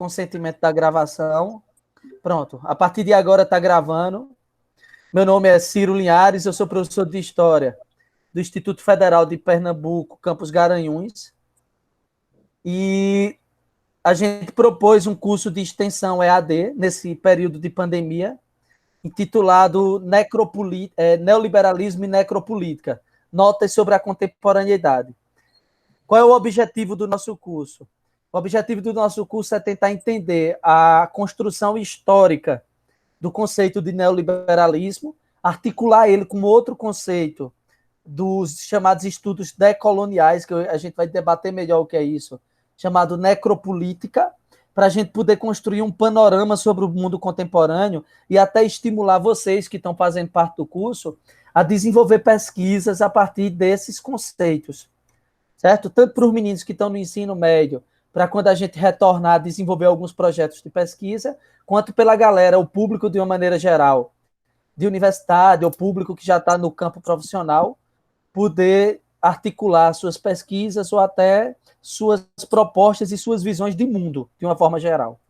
consentimento da gravação. Pronto, a partir de agora está gravando. Meu nome é Ciro Linhares, eu sou professor de História do Instituto Federal de Pernambuco, Campus Garanhuns. E a gente propôs um curso de extensão EAD, nesse período de pandemia, intitulado Neoliberalismo e Necropolítica, Notas sobre a Contemporaneidade. Qual é o objetivo do nosso curso? O objetivo do nosso curso é tentar entender a construção histórica do conceito de neoliberalismo, articular ele com outro conceito dos chamados estudos decoloniais, que a gente vai debater melhor o que é isso, chamado necropolítica, para a gente poder construir um panorama sobre o mundo contemporâneo e até estimular vocês que estão fazendo parte do curso a desenvolver pesquisas a partir desses conceitos, certo? Tanto para os meninos que estão no ensino médio, para quando a gente retornar, desenvolver alguns projetos de pesquisa, quanto pela galera, o público de uma maneira geral, de universidade, ou público que já está no campo profissional, poder articular suas pesquisas ou até suas propostas e suas visões de mundo, de uma forma geral.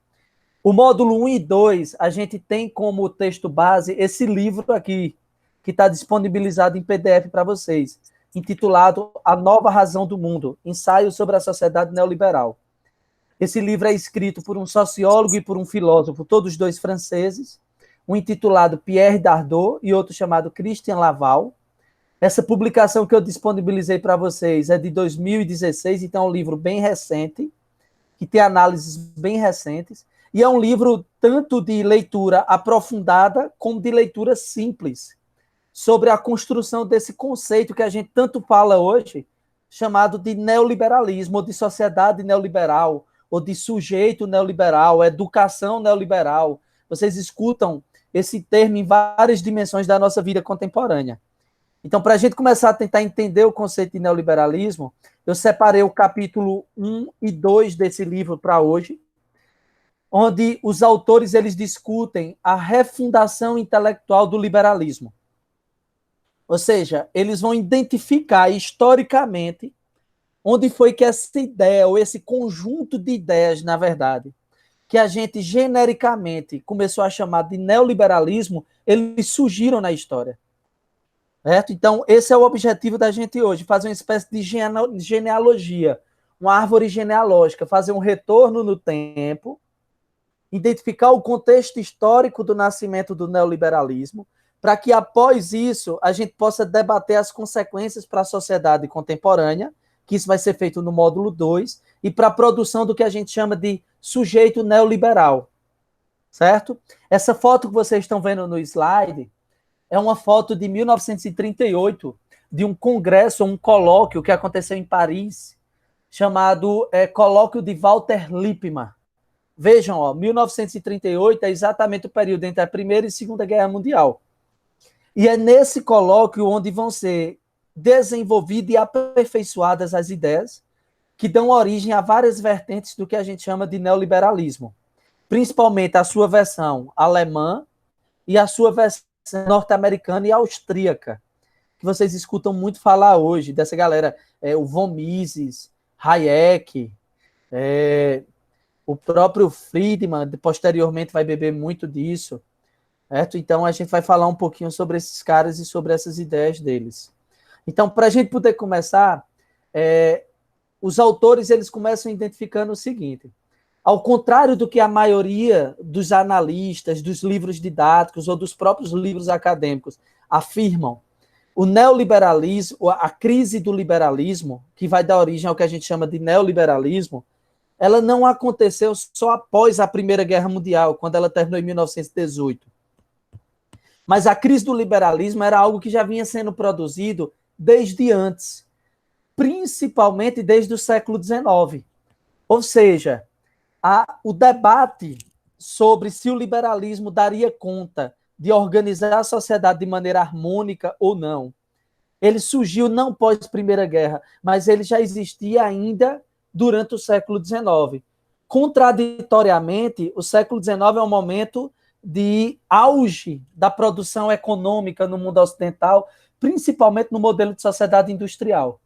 O módulo 1 e 2, a gente tem como texto base esse livro aqui, que está disponibilizado em PDF para vocês, intitulado A Nova Razão do Mundo, Ensaio sobre a Sociedade Neoliberal. Esse livro é escrito por um sociólogo e por um filósofo, todos dois franceses, um intitulado Pierre Dardot e outro chamado Christian Laval. Essa publicação que eu disponibilizei para vocês é de 2016, então é um livro bem recente, que tem análises bem recentes, e é um livro tanto de leitura aprofundada como de leitura simples, sobre a construção desse conceito que a gente tanto fala hoje, chamado de neoliberalismo, ou de sociedade neoliberal, ou de sujeito neoliberal, educação neoliberal. Vocês escutam esse termo em várias dimensões da nossa vida contemporânea. Então, para a gente começar a tentar entender o conceito de neoliberalismo, eu separei o capítulo 1 e 2 desse livro para hoje, onde os autores eles discutem a refundação intelectual do liberalismo. Ou seja, eles vão identificar historicamente onde foi que essa ideia, ou esse conjunto de ideias, na verdade, que a gente genericamente começou a chamar de neoliberalismo, eles surgiram na história. Certo? Então, esse é o objetivo da gente hoje, fazer uma espécie de genealogia, uma árvore genealógica, fazer um retorno no tempo, identificar o contexto histórico do nascimento do neoliberalismo, para que, após isso, a gente possa debater as consequências para a sociedade contemporânea, que isso vai ser feito no módulo 2, e para a produção do que a gente chama de sujeito neoliberal. Certo? Essa foto que vocês estão vendo no slide é uma foto de 1938, de um congresso, um colóquio que aconteceu em Paris, chamado Colóquio de Walter Lippmann. Vejam, ó, 1938 é exatamente o período entre a Primeira e Segunda Guerra Mundial. E é nesse colóquio onde vão ser desenvolvidas e aperfeiçoadas as ideias que dão origem a várias vertentes do que a gente chama de neoliberalismo, principalmente a sua versão alemã e a sua versão norte-americana e austríaca, que vocês escutam muito falar hoje, dessa galera, o von Mises, Hayek, o próprio Friedman, posteriormente vai beber muito disso, certo? Então a gente vai falar um pouquinho sobre esses caras e sobre essas ideias deles. Então, para a gente poder começar, os autores eles começam identificando o seguinte: ao contrário do que a maioria dos analistas, dos livros didáticos ou dos próprios livros acadêmicos afirmam, o neoliberalismo, a crise do liberalismo, que vai dar origem ao que a gente chama de neoliberalismo, ela não aconteceu só após a Primeira Guerra Mundial, quando ela terminou em 1918. Mas a crise do liberalismo era algo que já vinha sendo produzido desde antes, principalmente desde o século XIX. Ou seja, o debate sobre se o liberalismo daria conta de organizar a sociedade de maneira harmônica ou não, ele surgiu não pós Primeira Guerra, mas ele já existia ainda durante o século XIX. Contraditoriamente, o século XIX é um momento de auge da produção econômica no mundo ocidental, principalmente no modelo de sociedade industrial.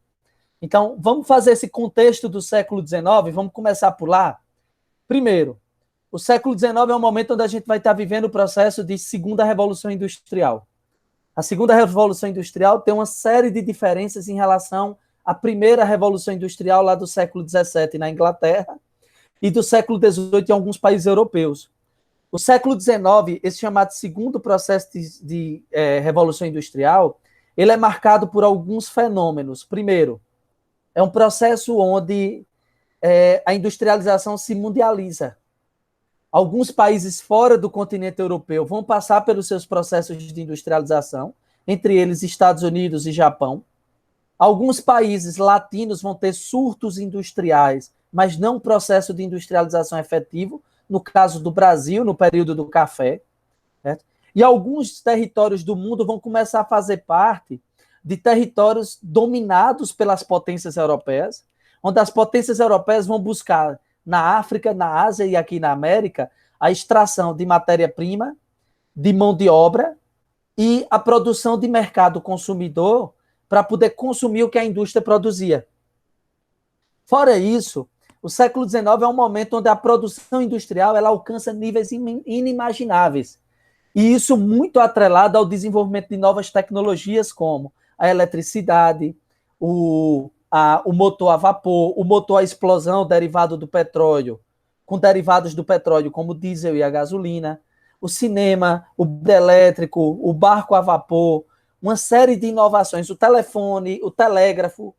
Então, vamos fazer esse contexto do século XIX, vamos começar por lá. Primeiro, O século XIX é um momento onde a gente vai estar vivendo o processo de segunda revolução industrial. A segunda revolução industrial tem uma série de diferenças em relação à primeira revolução industrial lá do século XVII na Inglaterra e do século XVIII em alguns países europeus. O século XIX, esse chamado segundo processo de revolução industrial, ele é marcado por alguns fenômenos. Primeiro, é um processo onde a industrialização se mundializa. Alguns países fora do continente europeu vão passar pelos seus processos de industrialização, entre eles Estados Unidos e Japão. Alguns países latinos vão ter surtos industriais, mas não processo de industrialização efetivo, no caso do Brasil, no período do café. Certo? E alguns territórios do mundo vão começar a fazer parte de territórios dominados pelas potências europeias, onde as potências europeias vão buscar na África, na Ásia e aqui na América, a extração de matéria-prima, de mão de obra e a produção de mercado consumidor para poder consumir o que a indústria produzia. Fora isso, o século XIX é um momento onde a produção industrial ela alcança níveis inimagináveis. E isso muito atrelado ao desenvolvimento de novas tecnologias como a eletricidade, o motor a vapor, o motor a explosão derivado do petróleo, com derivados do petróleo como o diesel e a gasolina, o cinema, o elétrico, o barco a vapor, uma série de inovações, o telefone, o telégrafo,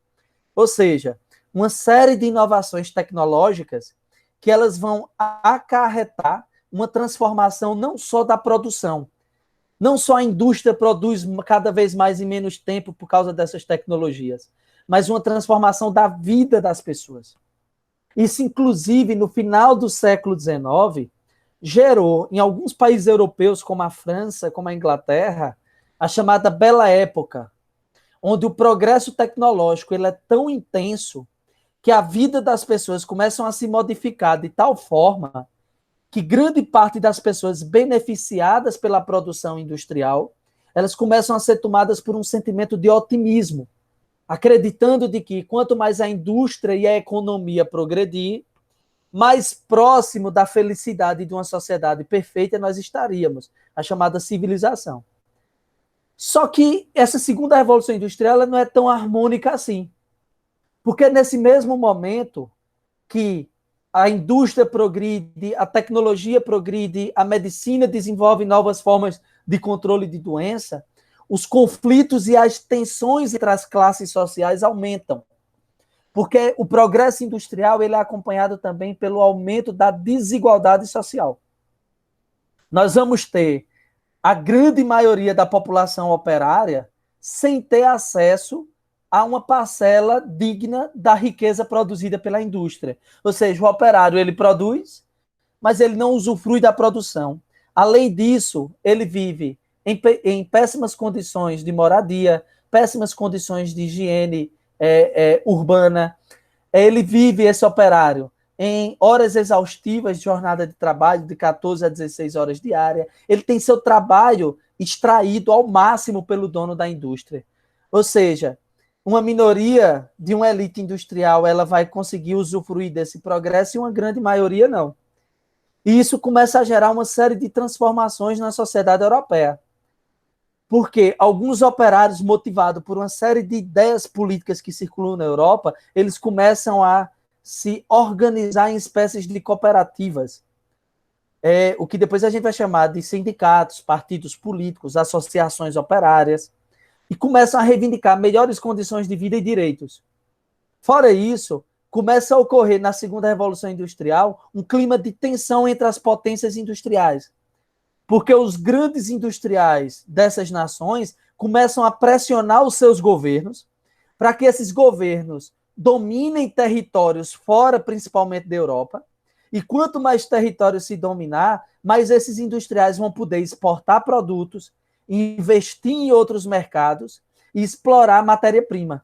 ou seja, uma série de inovações tecnológicas que elas vão acarretar uma transformação não só da produção, não só a indústria produz cada vez mais em menos tempo por causa dessas tecnologias, mas uma transformação da vida das pessoas. Isso, inclusive, no final do século XIX, gerou, em alguns países europeus, como a França, como a Inglaterra, a chamada Bela Época, onde o progresso tecnológico ele é tão intenso que a vida das pessoas começam a se modificar de tal forma que grande parte das pessoas beneficiadas pela produção industrial, elas começam a ser tomadas por um sentimento de otimismo, acreditando de que quanto mais a indústria e a economia progredir, mais próximo da felicidade de uma sociedade perfeita nós estaríamos, a chamada civilização. Só que essa segunda revolução industrial ela não é tão harmônica assim. Porque nesse mesmo momento que a indústria progride, a tecnologia progride, a medicina desenvolve novas formas de controle de doença, os conflitos e as tensões entre as classes sociais aumentam. Porque o progresso industrial ele é acompanhado também pelo aumento da desigualdade social. Nós vamos ter a grande maioria da população operária sem ter acesso a uma parcela digna da riqueza produzida pela indústria. Ou seja, o operário ele produz, mas ele não usufrui da produção. Além disso, ele vive em péssimas condições de moradia, péssimas condições de higiene urbana. Ele vive, esse operário, em horas exaustivas de jornada de trabalho, de 14 a 16 horas diárias. Ele tem seu trabalho extraído ao máximo pelo dono da indústria. Ou seja, uma minoria de uma elite industrial ela vai conseguir usufruir desse progresso e uma grande maioria não. E isso começa a gerar uma série de transformações na sociedade europeia. Porque alguns operários, motivados por uma série de ideias políticas que circulam na Europa, eles começam a se organizar em espécies de cooperativas. O que depois a gente vai chamar de sindicatos, partidos políticos, associações operárias, e começam a reivindicar melhores condições de vida e direitos. Fora isso, começa a ocorrer na segunda Revolução Industrial um clima de tensão entre as potências industriais. Porque os grandes industriais dessas nações começam a pressionar os seus governos para que esses governos dominem territórios fora, principalmente da Europa, e quanto mais território se dominar, mais esses industriais vão poder exportar produtos, investir em outros mercados e explorar matéria-prima.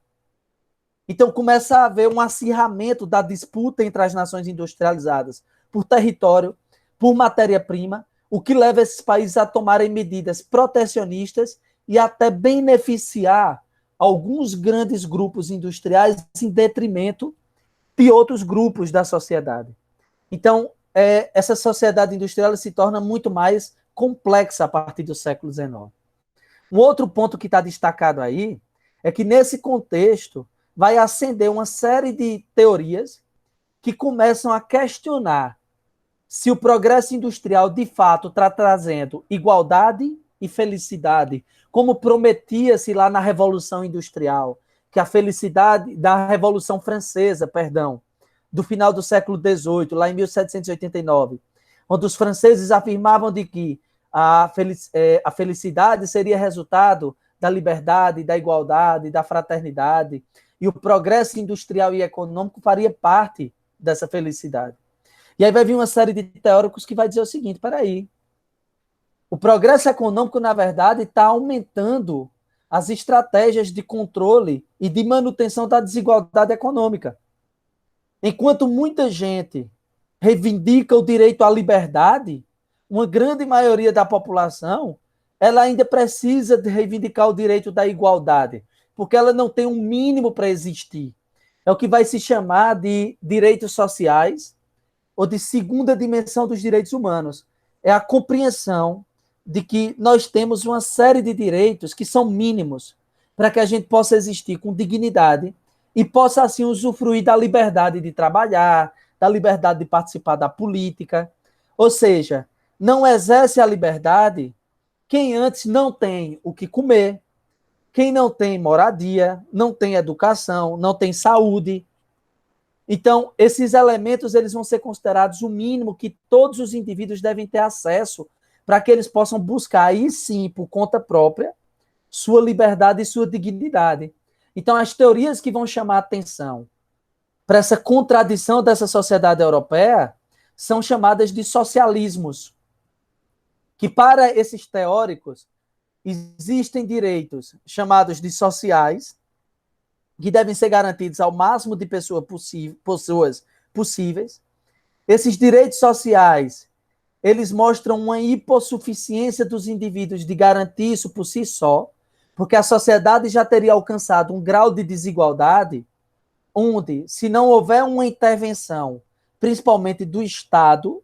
Então começa a haver um acirramento da disputa entre as nações industrializadas por território, por matéria-prima, o que leva esses países a tomarem medidas protecionistas e até beneficiar alguns grandes grupos industriais em detrimento de outros grupos da sociedade. Então, essa sociedade industrial se torna muito mais complexa a partir do século XIX. Um outro ponto que está destacado aí é que, nesse contexto, vai ascender uma série de teorias que começam a questionar se o progresso industrial, de fato, está trazendo igualdade e felicidade, como prometia-se lá na Revolução Industrial, que a felicidade da Revolução Francesa, perdão, do final do século XVIII, lá em 1789, onde os franceses afirmavam de que a felicidade seria resultado da liberdade, da igualdade, da fraternidade, e o progresso industrial e econômico faria parte dessa felicidade. E aí vai vir uma série de teóricos que vai dizer o seguinte, peraí, o progresso econômico, na verdade, está aumentando as estratégias de controle e de manutenção da desigualdade econômica. Enquanto muita gente reivindica o direito à liberdade, uma grande maioria da população, ela ainda precisa de reivindicar o direito da igualdade, porque ela não tem um mínimo para existir. É o que vai se chamar de direitos sociais ou de segunda dimensão dos direitos humanos. É a compreensão de que nós temos uma série de direitos que são mínimos para que a gente possa existir com dignidade e possa, assim, usufruir da liberdade de trabalhar, da liberdade de participar da política. Ou seja, não exerce a liberdade quem antes não tem o que comer, quem não tem moradia, não tem educação, não tem saúde. Então, esses elementos eles vão ser considerados o mínimo que todos os indivíduos devem ter acesso para que eles possam buscar, aí sim, por conta própria, sua liberdade e sua dignidade. Então, as teorias que vão chamar a atenção para essa contradição dessa sociedade europeia são chamadas de socialismos, que para esses teóricos existem direitos chamados de sociais, que devem ser garantidos ao máximo de pessoas possíveis. Esses direitos sociais, eles mostram uma hipossuficiência dos indivíduos de garantir isso por si só, porque a sociedade já teria alcançado um grau de desigualdade onde, se não houver uma intervenção, principalmente do Estado,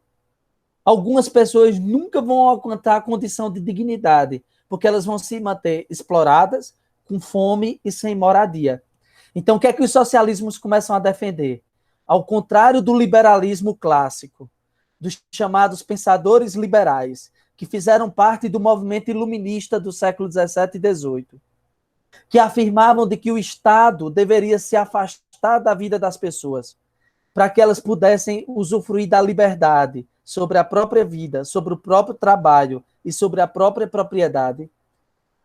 algumas pessoas nunca vão alcançar a condição de dignidade, porque elas vão se manter exploradas, com fome e sem moradia. Então, o que é que os socialismos começam a defender? Ao contrário do liberalismo clássico, dos chamados pensadores liberais, que fizeram parte do movimento iluminista do século XVII e XVIII, que afirmavam de que o Estado deveria se afastar da vida das pessoas, para que elas pudessem usufruir da liberdade sobre a própria vida, sobre o próprio trabalho e sobre a própria propriedade.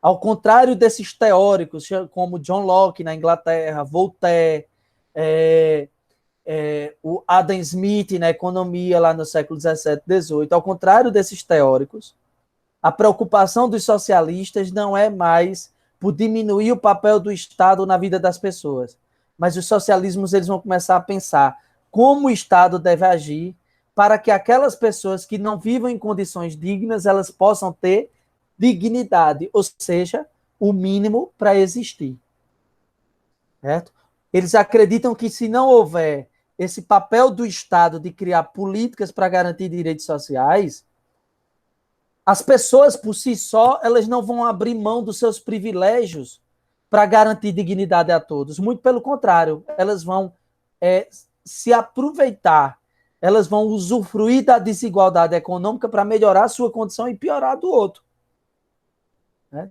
Ao contrário desses teóricos, como John Locke na Inglaterra, Voltaire, o Adam Smith na economia lá no século XVII, XVIII, ao contrário desses teóricos, a preocupação dos socialistas não é mais por diminuir o papel do Estado na vida das pessoas, mas os socialismos eles vão começar a pensar como o Estado deve agir para que aquelas pessoas que não vivam em condições dignas, elas possam ter dignidade, ou seja, o mínimo para existir. Certo? Eles acreditam que se não houver esse papel do Estado de criar políticas para garantir direitos sociais, as pessoas por si só, elas não vão abrir mão dos seus privilégios para garantir dignidade a todos. Muito pelo contrário, elas vão se aproveitar, elas vão usufruir da desigualdade econômica para melhorar a sua condição e piorar a do outro. Né?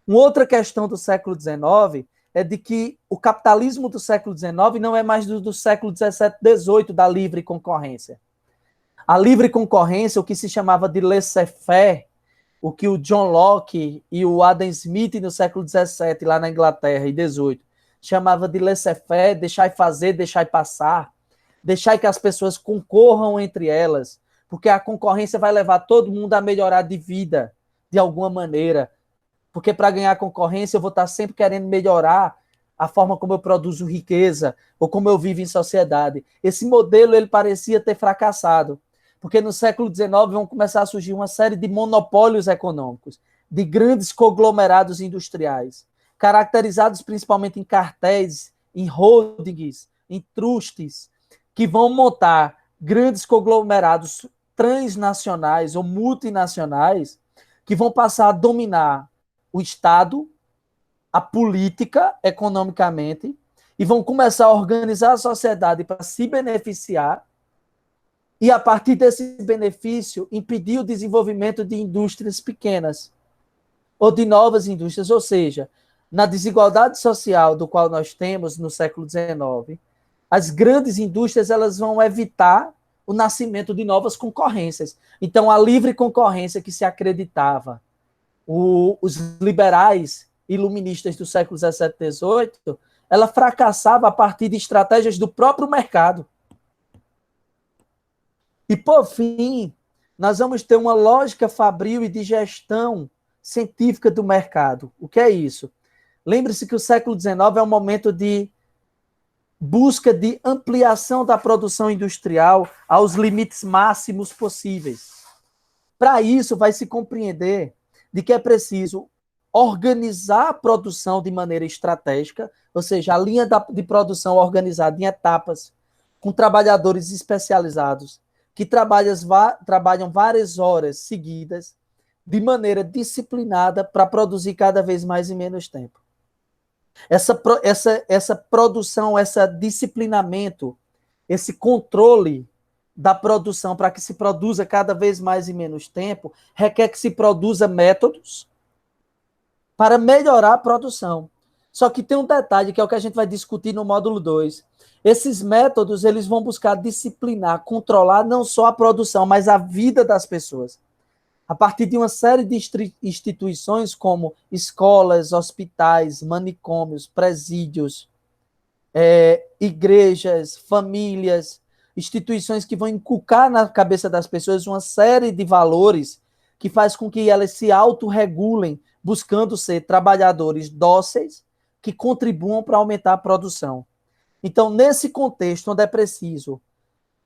Uma outra questão do século XIX é de que o capitalismo do século XIX não é mais do século XVII, XVIII, da livre concorrência. A livre concorrência, o que se chamava de laissez-faire, o que o John Locke e o Adam Smith no século XVII, lá na Inglaterra, e XVIII, chamava de laissez-faire, deixar fazer, deixar passar, deixar que as pessoas concorram entre elas, porque a concorrência vai levar todo mundo a melhorar de vida, de alguma maneira, porque para ganhar concorrência eu vou estar sempre querendo melhorar a forma como eu produzo riqueza, ou como eu vivo em sociedade. Esse modelo ele parecia ter fracassado, porque no século XIX vão começar a surgir uma série de monopólios econômicos, de grandes conglomerados industriais, caracterizados principalmente em cartéis, em holdings, em trusts, que vão montar grandes conglomerados transnacionais ou multinacionais que vão passar a dominar o Estado, a política, economicamente, e vão começar a organizar a sociedade para se beneficiar e, a partir desse benefício, impedir o desenvolvimento de indústrias pequenas ou de novas indústrias. Ou seja, na desigualdade social do qual nós temos no século XIX, as grandes indústrias elas vão evitar o nascimento de novas concorrências. Então, a livre concorrência que se acreditava, os liberais iluministas do século XVII e XVIII, ela fracassava a partir de estratégias do próprio mercado. E, por fim, nós vamos ter uma lógica fabril e de gestão científica do mercado. O que é isso? Lembre-se que o século XIX é um momento de busca de ampliação da produção industrial aos limites máximos possíveis. Para isso, vai se compreender de que é preciso organizar a produção de maneira estratégica, ou seja, a linha de produção organizada em etapas, com trabalhadores especializados, que trabalham várias horas seguidas, de maneira disciplinada, para produzir cada vez mais em menos tempo. Essa produção, esse disciplinamento, esse controle da produção para que se produza cada vez mais em menos tempo, requer que se produza métodos para melhorar a produção. Só que tem um detalhe, que é o que a gente vai discutir no módulo 2. Esses métodos eles vão buscar disciplinar, controlar não só a produção, mas a vida das pessoas. A partir de uma série de instituições como escolas, hospitais, manicômios, presídios, igrejas, famílias, instituições que vão inculcar na cabeça das pessoas uma série de valores que faz com que elas se autorregulem, buscando ser trabalhadores dóceis que contribuam para aumentar a produção. Então, nesse contexto, onde é preciso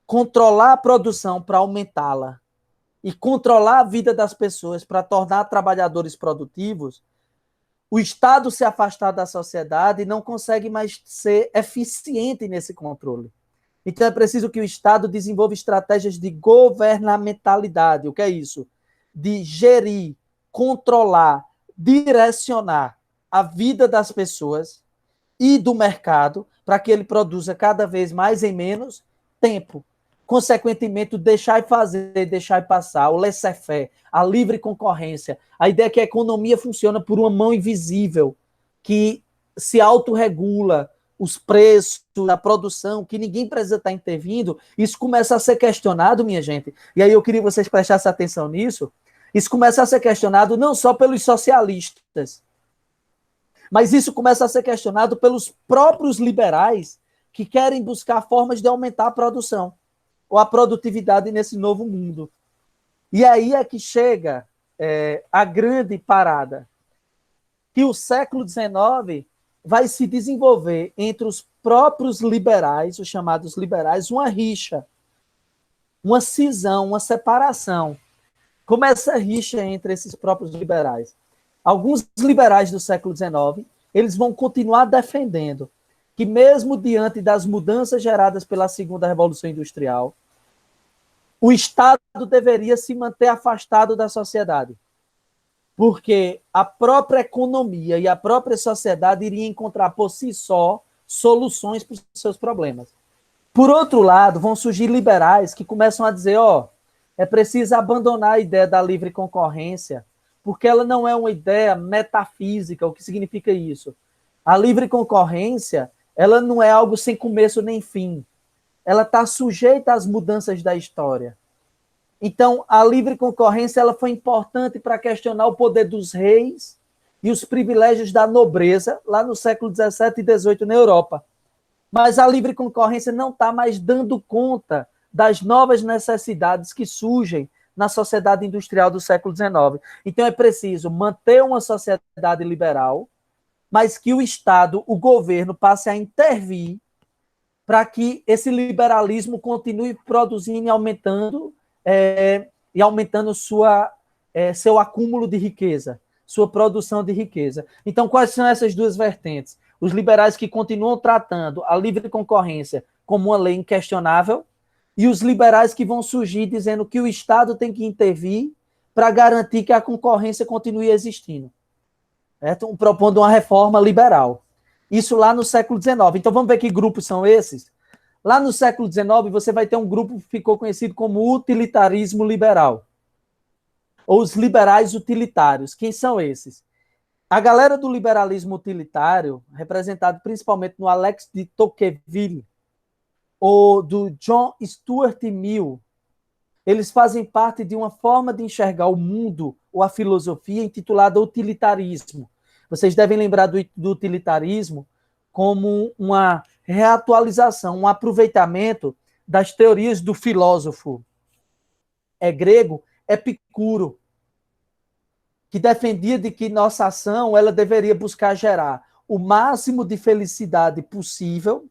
controlar a produção para aumentá-la e controlar a vida das pessoas para tornar trabalhadores produtivos, o Estado se afastar da sociedade não consegue mais ser eficiente nesse controle. Então, é preciso que o Estado desenvolva estratégias de governamentalidade. O que é isso? De gerir, controlar, direcionar a vida das pessoas e do mercado para que ele produza cada vez mais em menos tempo. Consequentemente, deixar e fazer, deixar e passar, o laissez-faire, a livre concorrência, a ideia que a economia funciona por uma mão invisível, que se autorregula os preços da produção, que ninguém precisa estar intervindo, isso começa a ser questionado, minha gente. E aí eu queria que vocês prestassem atenção nisso. Isso começa a ser questionado não só pelos socialistas, mas isso começa a ser questionado pelos próprios liberais que querem buscar formas de aumentar a produção ou a produtividade nesse novo mundo. E aí é que chega a grande parada, que o século XIX vai se desenvolver entre os próprios liberais, os chamados liberais, uma rixa, uma cisão, uma separação. Como essa rixa entre esses próprios liberais? Alguns liberais do século XIX, eles vão continuar defendendo que mesmo diante das mudanças geradas pela segunda Revolução Industrial, o Estado deveria se manter afastado da sociedade, porque a própria economia e a própria sociedade iriam encontrar por si só soluções para os seus problemas. Por outro lado, vão surgir liberais que começam a dizer, é preciso abandonar a ideia da livre concorrência, porque ela não é uma ideia metafísica. O que significa isso? A livre concorrência, ela não é algo sem começo nem fim. Ela está sujeita às mudanças da história. Então, a livre concorrência ela foi importante para questionar o poder dos reis e os privilégios da nobreza lá no século XVII e XVIII na Europa. Mas a livre concorrência não está mais dando conta das novas necessidades que surgem na sociedade industrial do século XIX. Então, é preciso manter uma sociedade liberal, mas que o Estado, o governo, passe a intervir para que esse liberalismo continue produzindo e aumentando seu acúmulo de riqueza, sua produção de riqueza. Então, quais são essas duas vertentes? Os liberais que continuam tratando a livre concorrência como uma lei inquestionável, e os liberais que vão surgir dizendo que o Estado tem que intervir para garantir que a concorrência continue existindo. Certo? Propondo uma reforma liberal. Isso lá no século XIX. Então vamos ver que grupos são esses? Lá no século XIX, você vai ter um grupo que ficou conhecido como utilitarismo liberal, ou os liberais utilitários. Quem são esses? A galera do liberalismo utilitário, representado principalmente no Alex de Tocqueville, ou do John Stuart Mill, eles fazem parte de uma forma de enxergar o mundo ou a filosofia intitulada utilitarismo. Vocês devem lembrar do utilitarismo como uma reatualização, um aproveitamento das teorias do filósofo grego Epicuro, que defendia de que nossa ação ela deveria buscar gerar o máximo de felicidade possível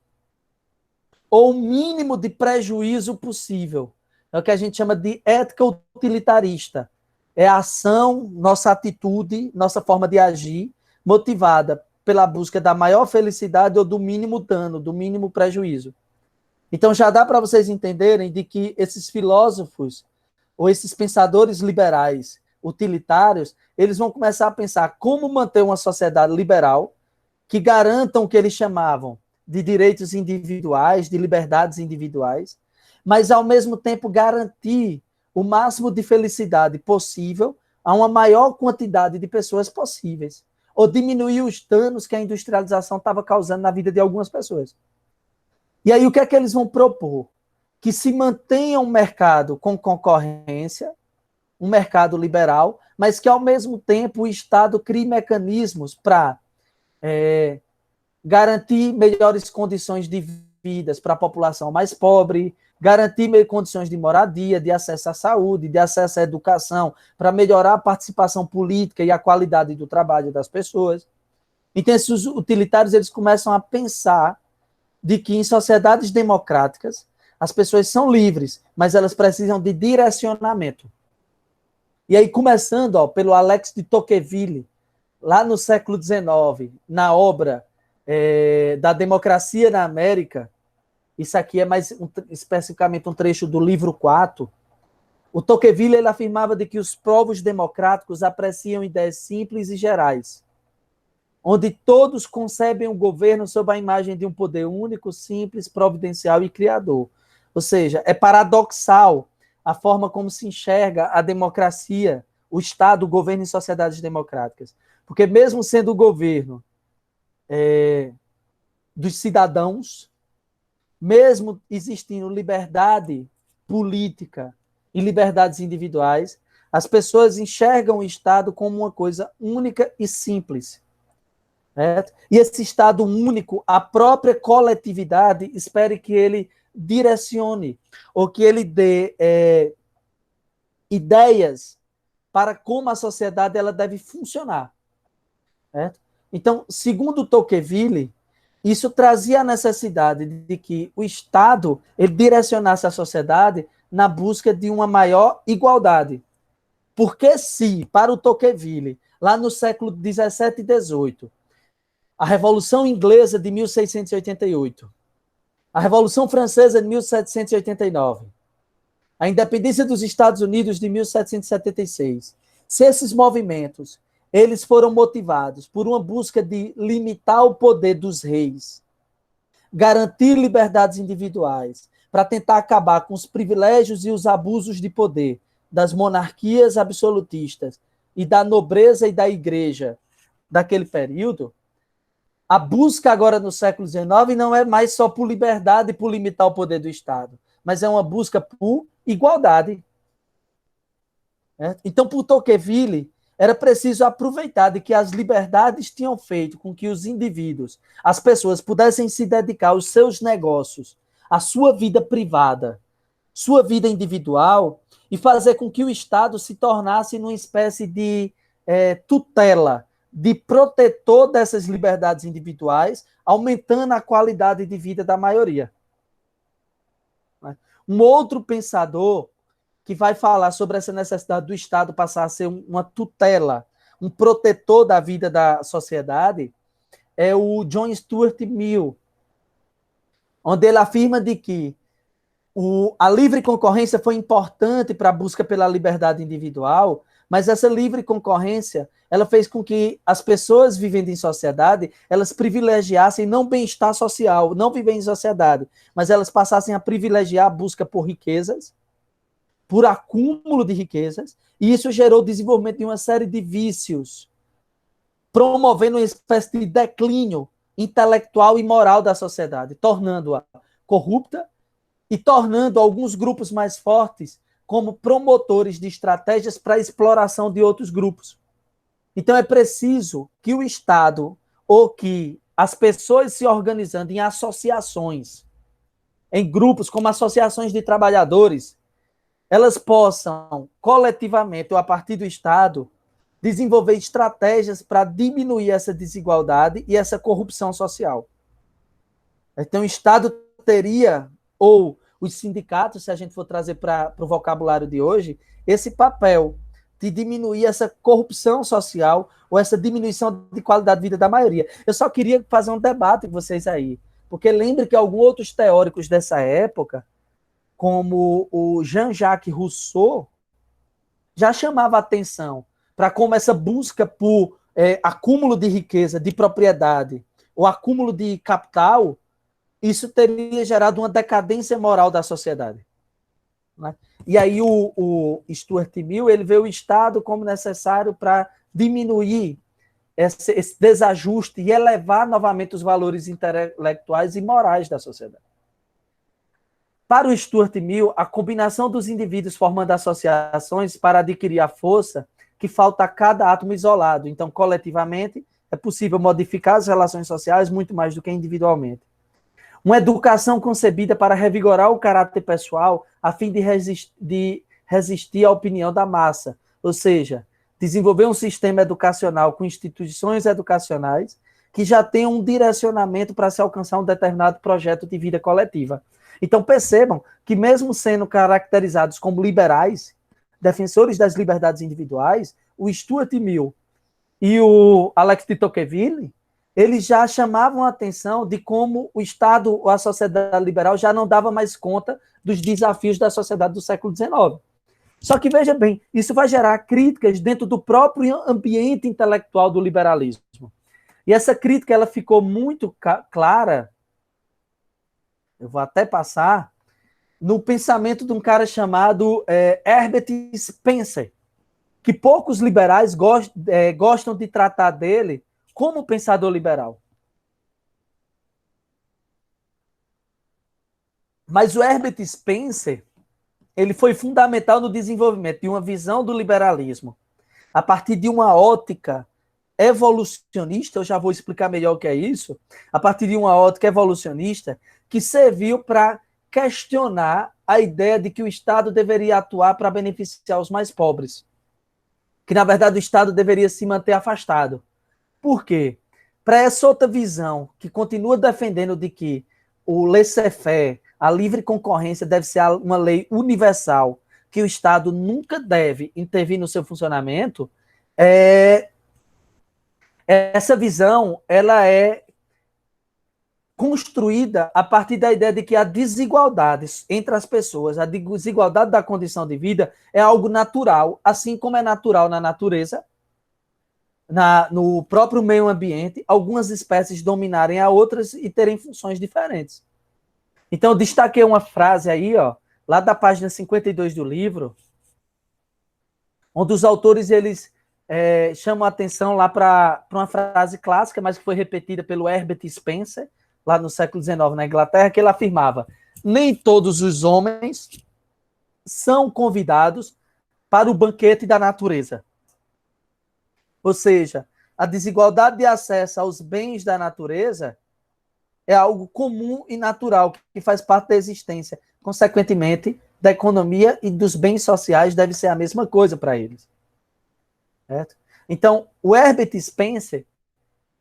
ou o mínimo de prejuízo possível. É o que a gente chama de ética utilitarista. É a ação, nossa atitude, nossa forma de agir, motivada pela busca da maior felicidade ou do mínimo dano, do mínimo prejuízo. Então já dá para vocês entenderem de que esses filósofos ou esses pensadores liberais utilitários, eles vão começar a pensar como manter uma sociedade liberal que garantam o que eles chamavam de direitos individuais, de liberdades individuais, mas ao mesmo tempo garantir o máximo de felicidade possível a uma maior quantidade de pessoas possíveis, ou diminuir os danos que a industrialização estava causando na vida de algumas pessoas. E aí o que é que eles vão propor? Que se mantenha um mercado com concorrência, um mercado liberal, mas que ao mesmo tempo o Estado crie mecanismos para garantir melhores condições de vida para a população mais pobre, garantir condições de moradia, de acesso à saúde, de acesso à educação, para melhorar a participação política e a qualidade do trabalho das pessoas. Então, esses utilitários eles começam a pensar de que em sociedades democráticas as pessoas são livres, mas elas precisam de direcionamento. E aí, começando pelo Alex de Tocqueville, lá no século XIX, na obra da Democracia na América, isso aqui é mais especificamente um trecho do livro 4, o Tocqueville ele afirmava de que os povos democráticos apreciam ideias simples e gerais, onde todos concebem o governo sob a imagem de um poder único, simples, providencial e criador. Ou seja, é paradoxal a forma como se enxerga a democracia, o Estado, o governo em sociedades democráticas. Porque mesmo sendo o governo dos cidadãos, mesmo existindo liberdade política e liberdades individuais, as pessoas enxergam o Estado como uma coisa única e simples. Certo? E esse Estado único, a própria coletividade, espere que ele direcione, ou que ele dê ideias para como a sociedade ela deve funcionar. Certo? Então, segundo Tocqueville, isso trazia a necessidade de que o Estado ele direcionasse a sociedade na busca de uma maior igualdade. Porque se, para o Tocqueville, lá no século XVII e XVIII, a Revolução Inglesa de 1688, a Revolução Francesa de 1789, a independência dos Estados Unidos de 1776, se esses movimentos eles foram motivados por uma busca de limitar o poder dos reis, garantir liberdades individuais, para tentar acabar com os privilégios e os abusos de poder das monarquias absolutistas e da nobreza e da igreja daquele período, a busca agora no século XIX não é mais só por liberdade e por limitar o poder do Estado, mas é uma busca por igualdade. Então, por Tocqueville, era preciso aproveitar de que as liberdades tinham feito com que os indivíduos, as pessoas, pudessem se dedicar aos seus negócios, à sua vida privada, sua vida individual, e fazer com que o Estado se tornasse numa espécie de tutela, de protetor dessas liberdades individuais, aumentando a qualidade de vida da maioria. Um outro pensador que vai falar sobre essa necessidade do Estado passar a ser uma tutela, um protetor da vida da sociedade, é o John Stuart Mill, onde ele afirma de que A livre concorrência foi importante para a busca pela liberdade individual, mas essa livre concorrência, ela fez com que as pessoas vivendo em sociedade, elas privilegiassem não bem-estar social, não viver em sociedade, mas elas passassem a privilegiar a busca por riquezas, por acúmulo de riquezas, e isso gerou o desenvolvimento de uma série de vícios, promovendo uma espécie de declínio intelectual e moral da sociedade, tornando-a corrupta e tornando alguns grupos mais fortes como promotores de estratégias para a exploração de outros grupos. Então é preciso que o Estado ou que as pessoas se organizando em associações, em grupos como associações de trabalhadores, elas possam coletivamente ou a partir do Estado desenvolver estratégias para diminuir essa desigualdade e essa corrupção social. Então o Estado teria, ou os sindicatos, se a gente for trazer para o vocabulário de hoje, esse papel de diminuir essa corrupção social ou essa diminuição de qualidade de vida da maioria. Eu só queria fazer um debate com vocês aí, porque lembre que alguns outros teóricos dessa época, como o Jean-Jacques Rousseau, já chamava atenção para como essa busca por acúmulo de riqueza, de propriedade, ou acúmulo de capital, isso teria gerado uma decadência moral da sociedade. Né? E aí o Stuart Mill, ele vê o Estado como necessário para diminuir esse desajuste e elevar novamente os valores intelectuais e morais da sociedade. Para o Stuart Mill, a combinação dos indivíduos formando associações para adquirir a força que falta a cada átomo isolado. Então, coletivamente, é possível modificar as relações sociais muito mais do que individualmente. Uma educação concebida para revigorar o caráter pessoal a fim de resistir à opinião da massa, ou seja, desenvolver um sistema educacional com instituições educacionais que já tenham um direcionamento para se alcançar um determinado projeto de vida coletiva. Então percebam que mesmo sendo caracterizados como liberais, defensores das liberdades individuais, o Stuart Mill e o Alex de Tocqueville, eles já chamavam a atenção de como o Estado ou a sociedade liberal já não dava mais conta dos desafios da sociedade do século XIX. Só que, veja bem, isso vai gerar críticas dentro do próprio ambiente intelectual do liberalismo. E essa crítica ela ficou muito clara, eu vou até passar, no pensamento de um cara chamado Herbert Spencer, que poucos liberais gostam de tratar dele como pensador liberal. Mas o Herbert Spencer, ele foi fundamental no desenvolvimento de uma visão do liberalismo a partir de uma ótica evolucionista, eu já vou explicar melhor o que é isso, a partir de uma ótica evolucionista que serviu para questionar a ideia de que o Estado deveria atuar para beneficiar os mais pobres. Que, na verdade, o Estado deveria se manter afastado. Por quê? Para essa outra visão, que continua defendendo de que o laissez-faire, a livre concorrência deve ser uma lei universal, que o Estado nunca deve intervir no seu funcionamento, essa visão ela é construída a partir da ideia de que a desigualdade entre as pessoas, a desigualdade da condição de vida é algo natural, assim como é natural na natureza, no próprio meio ambiente, algumas espécies dominarem a outras e terem funções diferentes. Então, eu destaquei uma frase aí, ó, lá da página 52 do livro, onde os autores eles chamam a atenção lá para uma frase clássica, mas que foi repetida pelo Herbert Spencer, lá no século XIX, na Inglaterra, que ele afirmava: nem todos os homens são convidados para o banquete da natureza. Ou seja, a desigualdade de acesso aos bens da natureza é algo comum e natural, que faz parte da existência. Consequentemente, da economia e dos bens sociais deve ser a mesma coisa para eles. Certo? Então, o Herbert Spencer,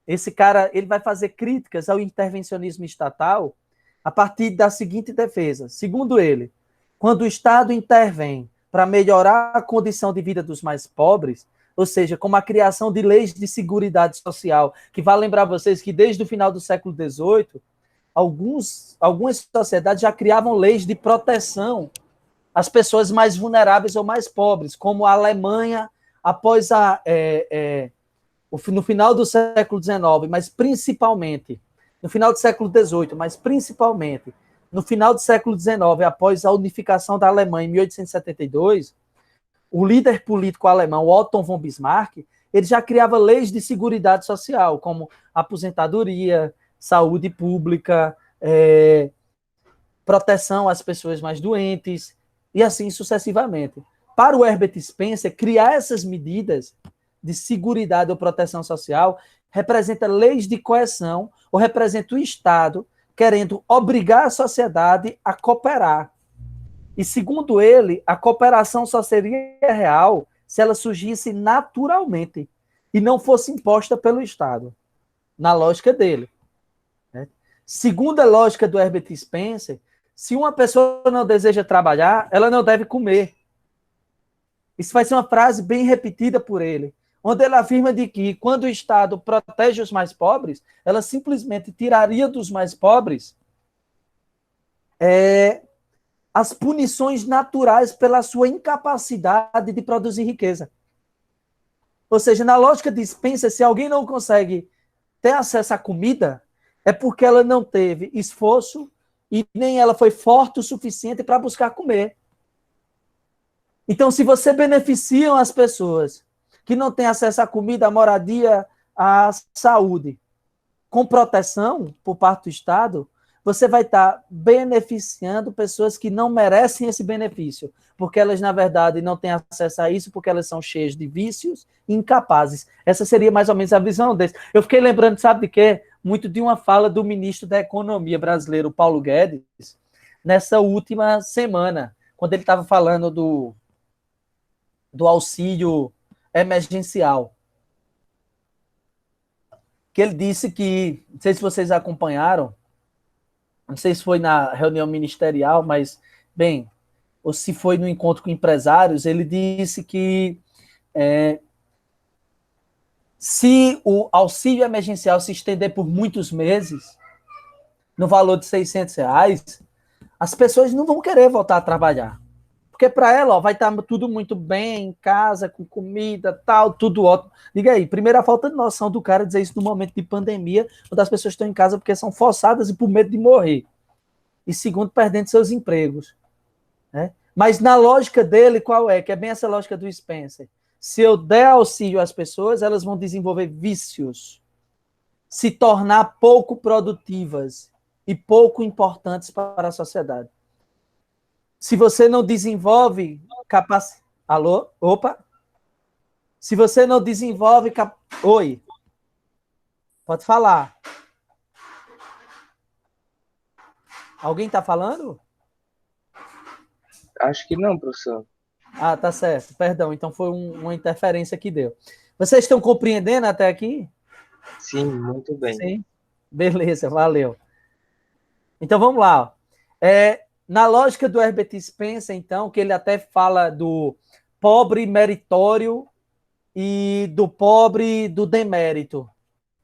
esse cara, ele vai fazer críticas ao intervencionismo estatal a partir da seguinte defesa. Segundo ele, quando o Estado intervém para melhorar a condição de vida dos mais pobres, ou seja, como a criação de leis de seguridade social, que vai lembrar vocês que desde o final do século XVIII, algumas sociedades já criavam leis de proteção às pessoas mais vulneráveis ou mais pobres, como a Alemanha, após no final do século XIX, mas principalmente no final do século XVIII, mas principalmente no final do século XIX, após a unificação da Alemanha em 1872, o líder político alemão, Otto von Bismarck, ele já criava leis de seguridade social, como aposentadoria, saúde pública, proteção às pessoas mais doentes, e assim sucessivamente. Para o Herbert Spencer, criar essas medidas de seguridade ou proteção social representa leis de coerção ou representa o Estado querendo obrigar a sociedade a cooperar. E, segundo ele, a cooperação só seria real se ela surgisse naturalmente e não fosse imposta pelo Estado, na lógica dele. Né? Segundo a lógica do Herbert Spencer, se uma pessoa não deseja trabalhar, ela não deve comer. Isso vai ser uma frase bem repetida por ele, onde ele afirma de que, quando o Estado protege os mais pobres, ela simplesmente tiraria dos mais pobres as punições naturais pela sua incapacidade de produzir riqueza. Ou seja, na lógica de Spencer, se alguém não consegue ter acesso à comida, é porque ela não teve esforço e nem ela foi forte o suficiente para buscar comer. Então, se você beneficia as pessoas que não têm acesso à comida, à moradia, à saúde, com proteção por parte do Estado, você vai estar beneficiando pessoas que não merecem esse benefício, porque elas, na verdade, não têm acesso a isso, porque elas são cheias de vícios e incapazes. Essa seria mais ou menos a visão deles. Eu fiquei lembrando, sabe de quê? Muito de uma fala do ministro da Economia brasileiro, Paulo Guedes, nessa última semana, quando ele estava falando do auxílio emergencial. Que ele disse que, não sei se vocês acompanharam, não sei se foi na reunião ministerial, mas, bem, ou se foi no encontro com empresários, ele disse que se o auxílio emergencial se estender por muitos meses, no valor de R$600, as pessoas não vão querer voltar a trabalhar. Porque para ela, vai estar tudo muito bem, em casa, com comida, tal, tudo ótimo. Diga aí, primeiro, a falta de noção do cara dizer isso no momento de pandemia, quando as pessoas estão em casa porque são forçadas e por medo de morrer. E segundo, perdendo seus empregos. Né? Mas na lógica dele, qual é? Que é bem essa lógica do Spencer. Se eu der auxílio às pessoas, elas vão desenvolver vícios, se tornar pouco produtivas e pouco importantes para a sociedade. Se você não desenvolve capacidade... Alô? Opa! Se você não desenvolve... Oi! Pode falar. Alguém está falando? Acho que não, professor. Ah, tá certo. Perdão, então foi uma interferência que deu. Vocês estão compreendendo até aqui? Sim, muito bem. Sim. Beleza, valeu. Então vamos lá. Na lógica do Herbert Spencer, então, que ele até fala do pobre meritório e do pobre do demérito,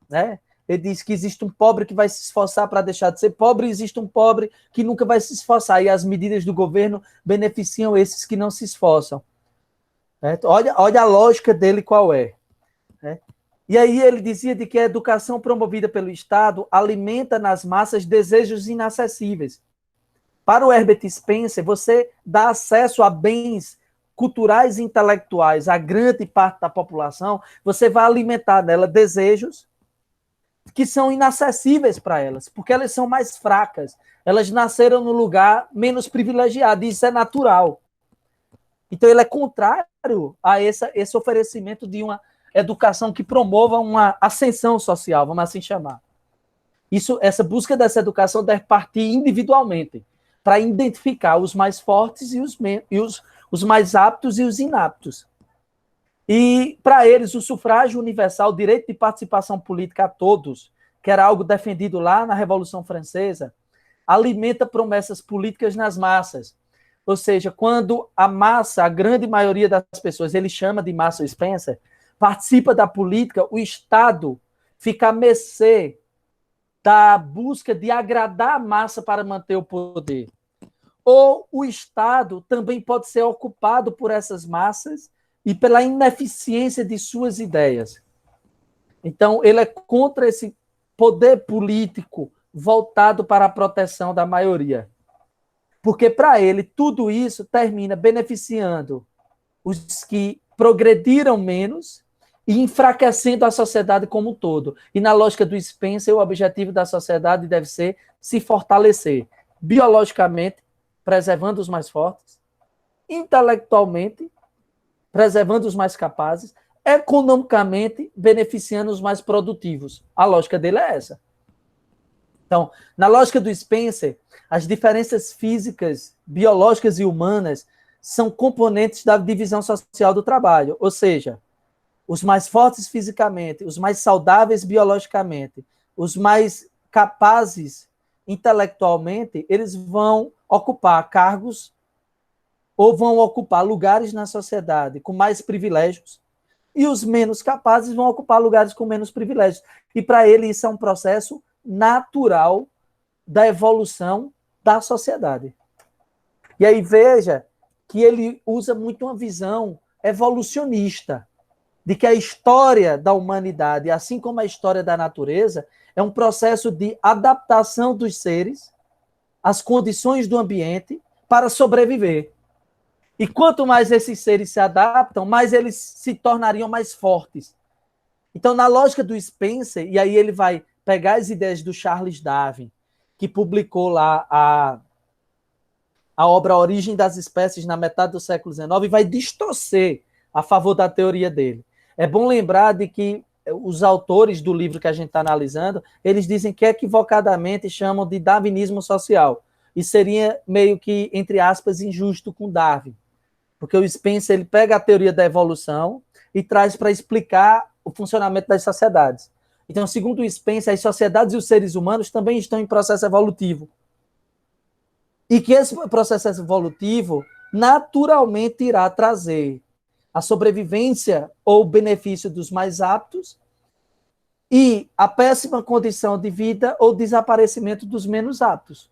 né? Ele diz que existe um pobre que vai se esforçar para deixar de ser pobre, e existe um pobre que nunca vai se esforçar, e as medidas do governo beneficiam esses que não se esforçam. Né? Olha a lógica dele qual é. Né? E aí ele dizia de que a educação promovida pelo Estado alimenta nas massas desejos inacessíveis. Para o Herbert Spencer, você dá acesso a bens culturais e intelectuais a grande parte da população, você vai alimentar nela desejos que são inacessíveis para elas, porque elas são mais fracas. Elas nasceram no lugar menos privilegiado, e isso é natural. Então, ele é contrário a esse oferecimento de uma educação que promova uma ascensão social, vamos assim chamar. Essa busca dessa educação deve partir individualmente, para identificar os mais fortes e os mais aptos e os inaptos. E, para eles, o sufrágio universal, o direito de participação política a todos, que era algo defendido lá na Revolução Francesa, alimenta promessas políticas nas massas. Ou seja, quando a massa, a grande maioria das pessoas, ele chama de massa, o Spencer, participa da política, o Estado fica à mercê da busca de agradar a massa para manter o poder. Ou o Estado também pode ser ocupado por essas massas e pela ineficiência de suas ideias. Então, ele é contra esse poder político voltado para a proteção da maioria. Porque, para ele, tudo isso termina beneficiando os que progrediram menos e enfraquecendo a sociedade como um todo. E, na lógica do Spencer, o objetivo da sociedade deve ser se fortalecer biologicamente, preservando os mais fortes, intelectualmente, preservando os mais capazes, economicamente, beneficiando os mais produtivos. A lógica dele é essa. Então, na lógica do Spencer, as diferenças físicas, biológicas e humanas são componentes da divisão social do trabalho, ou seja, os mais fortes fisicamente, os mais saudáveis biologicamente, os mais capazes intelectualmente, eles vão ocupar cargos ou vão ocupar lugares na sociedade com mais privilégios, e os menos capazes vão ocupar lugares com menos privilégios. E para ele isso é um processo natural da evolução da sociedade. E aí veja que ele usa muito uma visão evolucionista, de que a história da humanidade, assim como a história da natureza, é um processo de adaptação dos seres às condições do ambiente para sobreviver. E quanto mais esses seres se adaptam, mais eles se tornariam mais fortes. Então, na lógica do Spencer, e aí ele vai pegar as ideias do Charles Darwin, que publicou lá a obra A Origem das Espécies na metade do século XIX, e vai distorcer a favor da teoria dele. É bom lembrar de que os autores do livro que a gente está analisando, eles dizem que equivocadamente chamam de darwinismo social. E seria meio que, entre aspas, injusto com Darwin. Porque o Spencer ele pega a teoria da evolução e traz para explicar o funcionamento das sociedades. Então, segundo o Spencer, as sociedades e os seres humanos também estão em processo evolutivo. E que esse processo evolutivo naturalmente irá trazer a sobrevivência ou o benefício dos mais aptos e a péssima condição de vida ou desaparecimento dos menos aptos.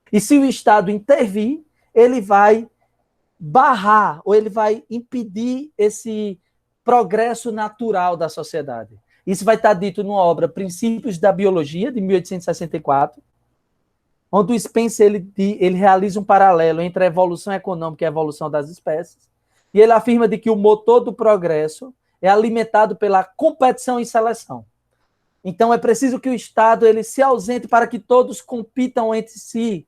E se o Estado intervir, ele vai barrar ou ele vai impedir esse progresso natural da sociedade. Isso vai estar dito numa obra Princípios da Biologia, de 1864, onde o Spencer ele realiza um paralelo entre a evolução econômica e a evolução das espécies, e ele afirma de que o motor do progresso é alimentado pela competição e seleção. Então, é preciso que o Estado ele se ausente para que todos compitam entre si,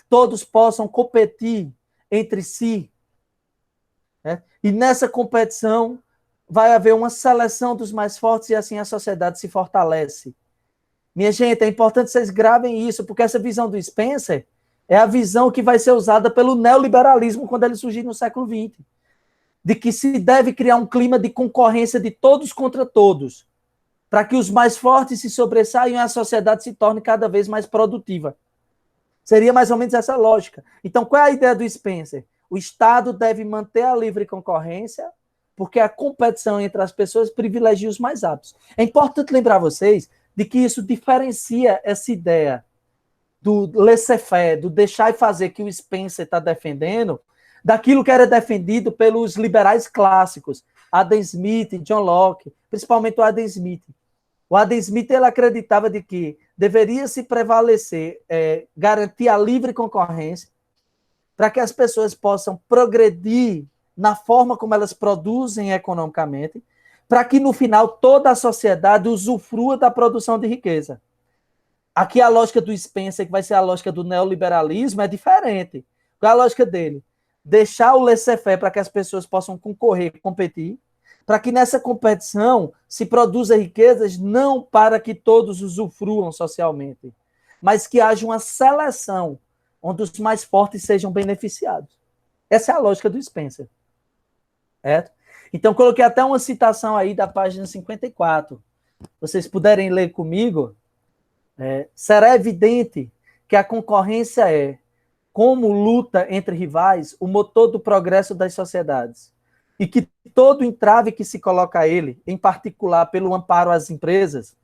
todos possam competir entre si. Né? E nessa competição vai haver uma seleção dos mais fortes e assim a sociedade se fortalece. Minha gente, é importante vocês gravem isso, porque essa visão do Spencer é a visão que vai ser usada pelo neoliberalismo quando ele surgir no século XX. De que se deve criar um clima de concorrência de todos contra todos, para que os mais fortes se sobressaiam e a sociedade se torne cada vez mais produtiva. Seria mais ou menos essa lógica. Então, qual é a ideia do Spencer? O Estado deve manter a livre concorrência, porque a competição entre as pessoas privilegia os mais aptos. É importante lembrar vocês de que isso diferencia essa ideia do laissez-faire, do deixar e fazer que o Spencer está defendendo, daquilo que era defendido pelos liberais clássicos, Adam Smith, John Locke, principalmente o Adam Smith. O Adam Smith ele acreditava de que deveria se prevalecer, garantir a livre concorrência, para que as pessoas possam progredir na forma como elas produzem economicamente, para que no final toda a sociedade usufrua da produção de riqueza. Aqui a lógica do Spencer, que vai ser a lógica do neoliberalismo, é diferente. Qual é a lógica dele? Deixar o laissez-faire para que as pessoas possam concorrer, competir, para que nessa competição se produza riquezas não para que todos usufruam socialmente, mas que haja uma seleção onde os mais fortes sejam beneficiados. Essa é a lógica do Spencer. Certo? Então, coloquei até uma citação aí da página 54. Vocês puderem ler comigo, será evidente que a concorrência é, como luta entre rivais, o motor do progresso das sociedades. E que todo entrave que se coloca a ele, em particular pelo amparo às empresas,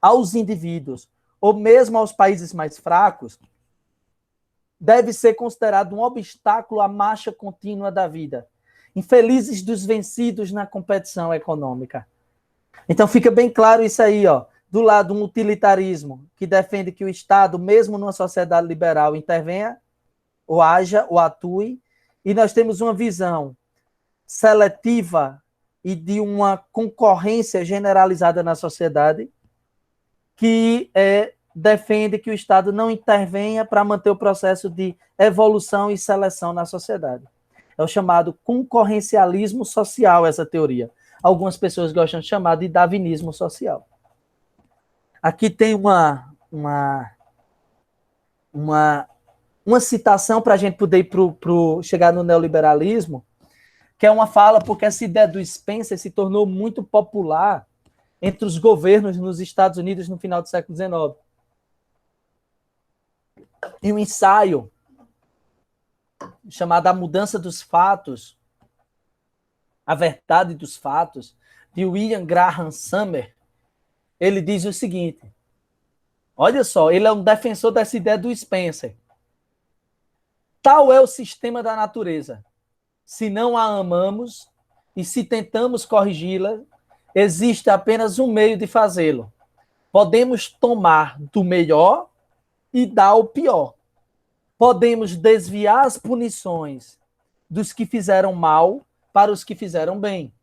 aos indivíduos ou mesmo aos países mais fracos, deve ser considerado um obstáculo à marcha contínua da vida. Infelizes dos vencidos na competição econômica. Então fica bem claro isso aí, ó. Do lado, um utilitarismo que defende que o Estado, mesmo numa sociedade liberal, intervenha, ou haja, ou atue, e nós temos uma visão seletiva e de uma concorrência generalizada na sociedade que defende que o Estado não intervenha para manter o processo de evolução e seleção na sociedade. É o chamado concorrencialismo social, essa teoria. Algumas pessoas gostam de chamar de darwinismo social. Aqui tem uma citação para a gente poder ir chegar no neoliberalismo, que é uma fala porque essa ideia do Spencer se tornou muito popular entre os governos nos Estados Unidos no final do século XIX. Em um ensaio chamado A Mudança dos Fatos, A Verdade dos Fatos, de William Graham Sumner, ele diz o seguinte, olha só, ele é um defensor dessa ideia do Spencer. Tal é o sistema da natureza. Se não a amamos e se tentamos corrigi-la, existe apenas um meio de fazê-lo. Podemos tomar do melhor e dar o pior. Podemos desviar as punições dos que fizeram mal para os que fizeram bem.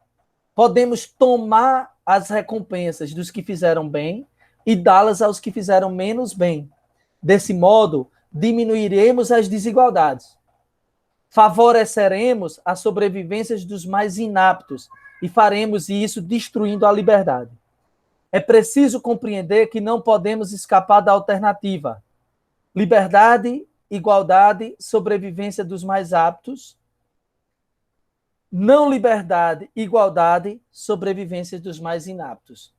Podemos tomar as recompensas dos que fizeram bem e dá-las aos que fizeram menos bem. Desse modo, diminuiremos as desigualdades. Favoreceremos a sobrevivência dos mais inaptos e faremos isso destruindo a liberdade. É preciso compreender que não podemos escapar da alternativa. Liberdade, igualdade, sobrevivência dos mais aptos. Não liberdade, igualdade, sobrevivência dos mais inaptos.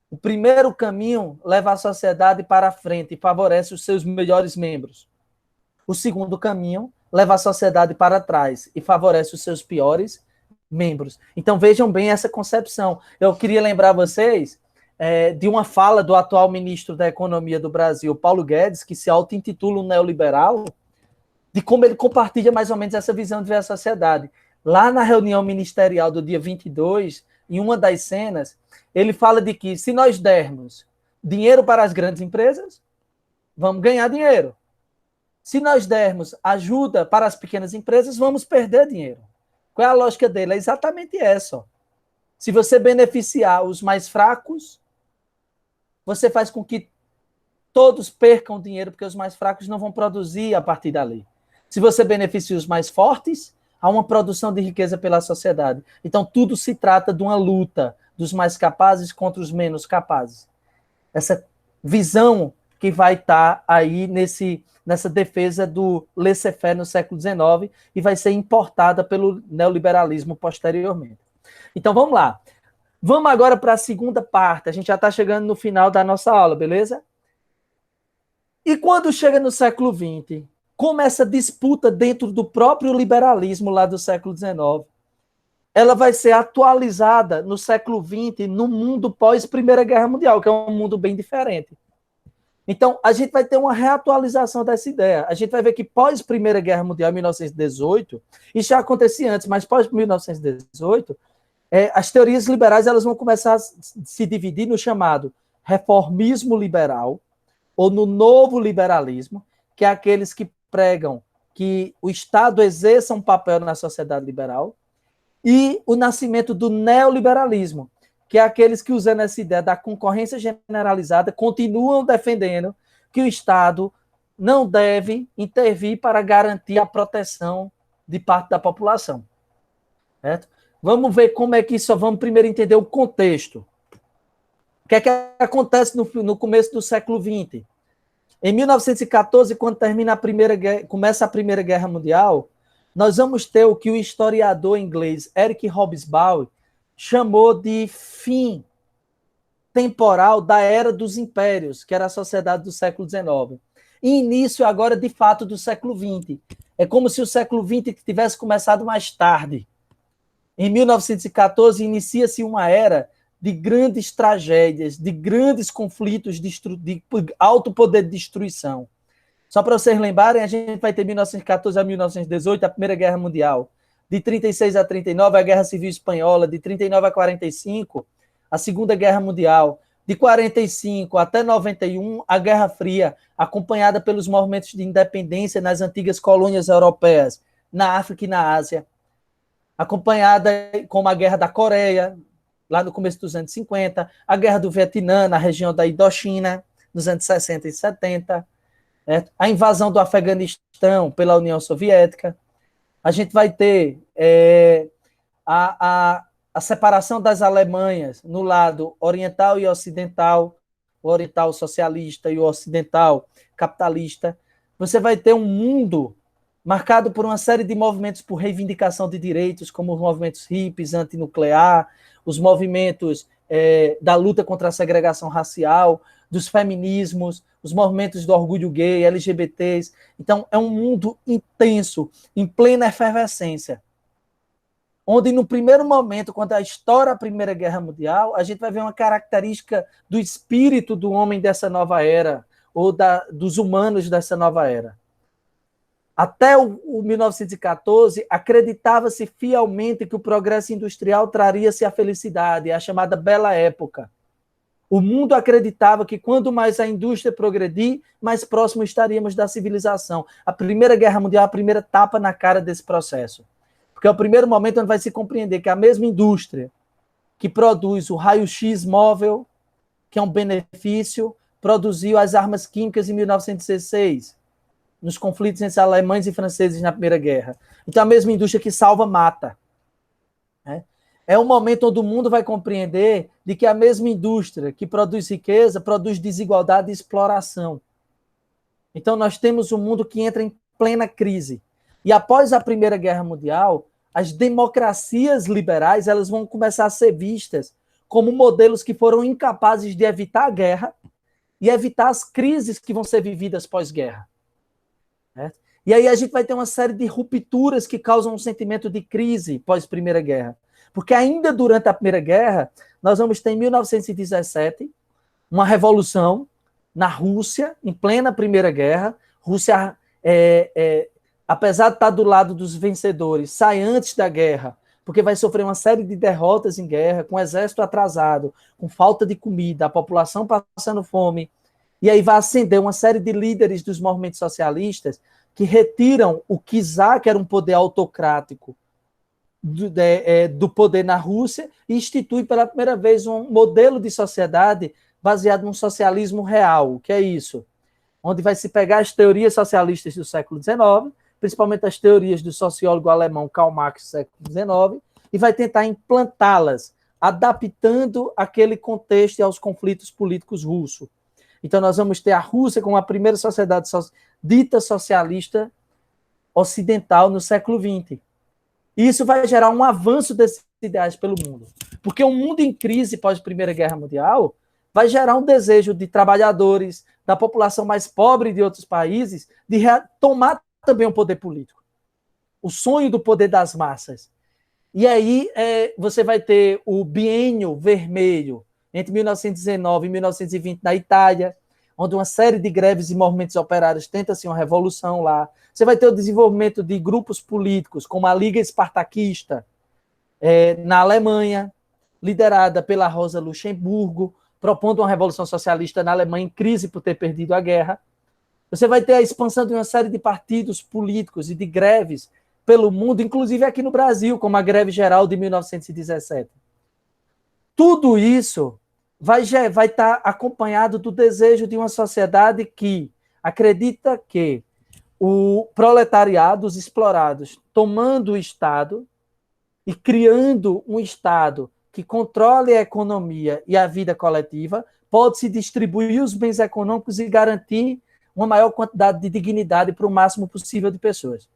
O primeiro caminho leva a sociedade para a frente e favorece os seus melhores membros. O segundo caminho leva a sociedade para trás e favorece os seus piores membros. Então vejam bem essa concepção. Eu queria lembrar vocês de uma fala do atual ministro da Economia do Brasil, Paulo Guedes, que se auto-intitula um neoliberal, de como ele compartilha mais ou menos essa visão de ver a sociedade. Lá na reunião ministerial do dia 22, em uma das cenas, ele fala de que se nós dermos dinheiro para as grandes empresas, vamos ganhar dinheiro. Se nós dermos ajuda para as pequenas empresas, vamos perder dinheiro. Qual é a lógica dele? É exatamente essa. Ó. Se você beneficiar os mais fracos, você faz com que todos percam dinheiro, porque os mais fracos não vão produzir a partir dali. Se você beneficia os mais fortes, há uma produção de riqueza pela sociedade. Então, tudo se trata de uma luta dos mais capazes contra os menos capazes. Essa visão que vai estar aí nessa defesa do laissez-faire no século XIX e vai ser importada pelo neoliberalismo posteriormente. Então, vamos lá. Vamos agora para a segunda parte. A gente já está chegando no final da nossa aula, beleza? E quando chega no século XX, como essa disputa dentro do próprio liberalismo lá do século XIX, ela vai ser atualizada no século XX, no mundo pós-Primeira Guerra Mundial, que é um mundo bem diferente. Então, a gente vai ter uma reatualização dessa ideia. A gente vai ver que pós-Primeira Guerra Mundial, em 1918, isso já acontecia antes, mas pós-1918, as teorias liberais elas vão começar a se dividir no chamado reformismo liberal, ou no novo liberalismo, que é aqueles que pregam que o Estado exerça um papel na sociedade liberal, e o nascimento do neoliberalismo, que é aqueles que, usando essa ideia da concorrência generalizada, continuam defendendo que o Estado não deve intervir para garantir a proteção de parte da população. Certo? Vamos ver como é que isso... Vamos primeiro entender o contexto. O que é que acontece no começo do século XX? Em 1914, quando começa a Primeira Guerra Mundial, nós vamos ter o que o historiador inglês Eric Hobsbawm chamou de fim temporal da Era dos Impérios, que era a sociedade do século XIX. E início agora, de fato, do século XX. É como se o século XX tivesse começado mais tarde. Em 1914, inicia-se uma era de grandes tragédias, de grandes conflitos, de alto poder de destruição. Só para vocês lembrarem, a gente vai ter 1914 a 1918, a Primeira Guerra Mundial. De 36 a 39, a Guerra Civil Espanhola. De 39 a 45, a Segunda Guerra Mundial. De 45 até 91, a Guerra Fria, acompanhada pelos movimentos de independência nas antigas colônias europeias, na África e na Ásia. Acompanhada como a Guerra da Coreia, lá no começo dos anos 50, a Guerra do Vietnã, na região da Indochina, nos anos 60 e 70, a invasão do Afeganistão pela União Soviética. A gente vai ter a separação das Alemanhas no lado oriental e ocidental, o oriental socialista e o ocidental capitalista. Você vai ter um mundo marcado por uma série de movimentos por reivindicação de direitos, como os movimentos hippies, antinuclear, os movimentos da luta contra a segregação racial, dos feminismos, os movimentos do orgulho gay, LGBTs. Então, é um mundo intenso, em plena efervescência, onde, no primeiro momento, quando estoura a Primeira Guerra Mundial, a gente vai ver uma característica do espírito do homem dessa nova era, ou dos humanos dessa nova era. Até o 1914, acreditava-se fielmente que o progresso industrial traria-se a felicidade, a chamada Bela Época. O mundo acreditava que quanto mais a indústria progredir, mais próximo estaríamos da civilização. A Primeira Guerra Mundial é a primeira tapa na cara desse processo. Porque é o primeiro momento onde vai se compreender que a mesma indústria que produz o raio-x móvel, que é um benefício, produziu as armas químicas em 1916, nos conflitos entre alemães e franceses na Primeira Guerra. Então, a mesma indústria que salva, mata. É um momento onde o mundo vai compreender de que a mesma indústria que produz riqueza, produz desigualdade e exploração. Então, nós temos um mundo que entra em plena crise. E após a Primeira Guerra Mundial, as democracias liberais elas vão começar a ser vistas como modelos que foram incapazes de evitar a guerra e evitar as crises que vão ser vividas pós-guerra. E aí a gente vai ter uma série de rupturas que causam um sentimento de crise pós-Primeira Guerra. Porque ainda durante a Primeira Guerra, nós vamos ter em 1917 uma revolução na Rússia, em plena Primeira Guerra. Rússia, apesar de estar do lado dos vencedores, sai antes da guerra, porque vai sofrer uma série de derrotas em guerra, com o exército atrasado, com falta de comida, a população passando fome. E aí vai ascender uma série de líderes dos movimentos socialistas que retiram o czar, que era um poder autocrático, do poder na Rússia, e institui pela primeira vez um modelo de sociedade baseado num socialismo real. O que é isso? Onde vai se pegar as teorias socialistas do século XIX, principalmente as teorias do sociólogo alemão Karl Marx do século XIX, e vai tentar implantá-las, adaptando aquele contexto e aos conflitos políticos russos. Então, nós vamos ter a Rússia como a primeira sociedade dita socialista ocidental no século XX. E isso vai gerar um avanço desses ideais pelo mundo. Porque um mundo em crise pós-Primeira Guerra Mundial vai gerar um desejo de trabalhadores, da população mais pobre de outros países, de tomar também o poder político. O sonho do poder das massas. E aí você vai ter o biênio vermelho entre 1919 e 1920 na Itália, onde uma série de greves e movimentos operários tenta-se uma revolução lá. Você vai ter o desenvolvimento de grupos políticos, como a Liga Espartaquista, na Alemanha, liderada pela Rosa Luxemburgo, propondo uma revolução socialista na Alemanha em crise por ter perdido a guerra. Você vai ter a expansão de uma série de partidos políticos e de greves pelo mundo, inclusive aqui no Brasil, como a Greve Geral de 1917. Tudo isso vai estar acompanhado do desejo de uma sociedade que acredita que o proletariado, os explorados, tomando o Estado e criando um Estado que controle a economia e a vida coletiva, pode se distribuir os bens econômicos e garantir uma maior quantidade de dignidade para o máximo possível de pessoas.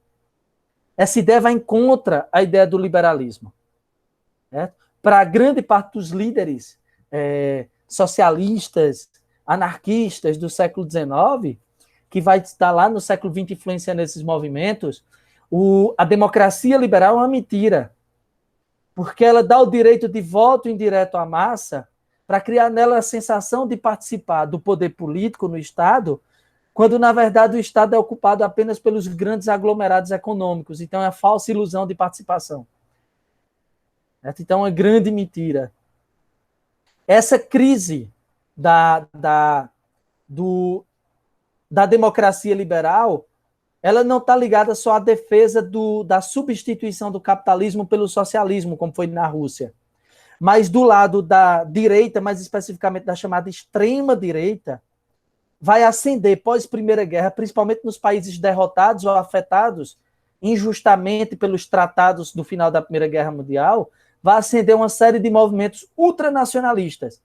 Essa ideia vai em contra a ideia do liberalismo. Para a grande parte dos líderes socialistas, anarquistas do século XIX, que vai estar lá no século XX influenciando esses movimentos, a democracia liberal é uma mentira. porque ela dá o direito de voto indireto à massa para criar nela a sensação de participar do poder político no Estado, quando, na verdade, o Estado é ocupado apenas pelos grandes aglomerados econômicos. Então, é a falsa ilusão de participação. Então, é uma grande mentira. Essa crise da democracia liberal, ela não está ligada só à defesa da substituição do capitalismo pelo socialismo, como foi na Rússia. Mas do lado da direita, mais especificamente da chamada extrema-direita, vai ascender pós-Primeira Guerra, principalmente nos países derrotados ou afetados injustamente pelos tratados do final da Primeira Guerra Mundial, vai ascender uma série de movimentos ultranacionalistas,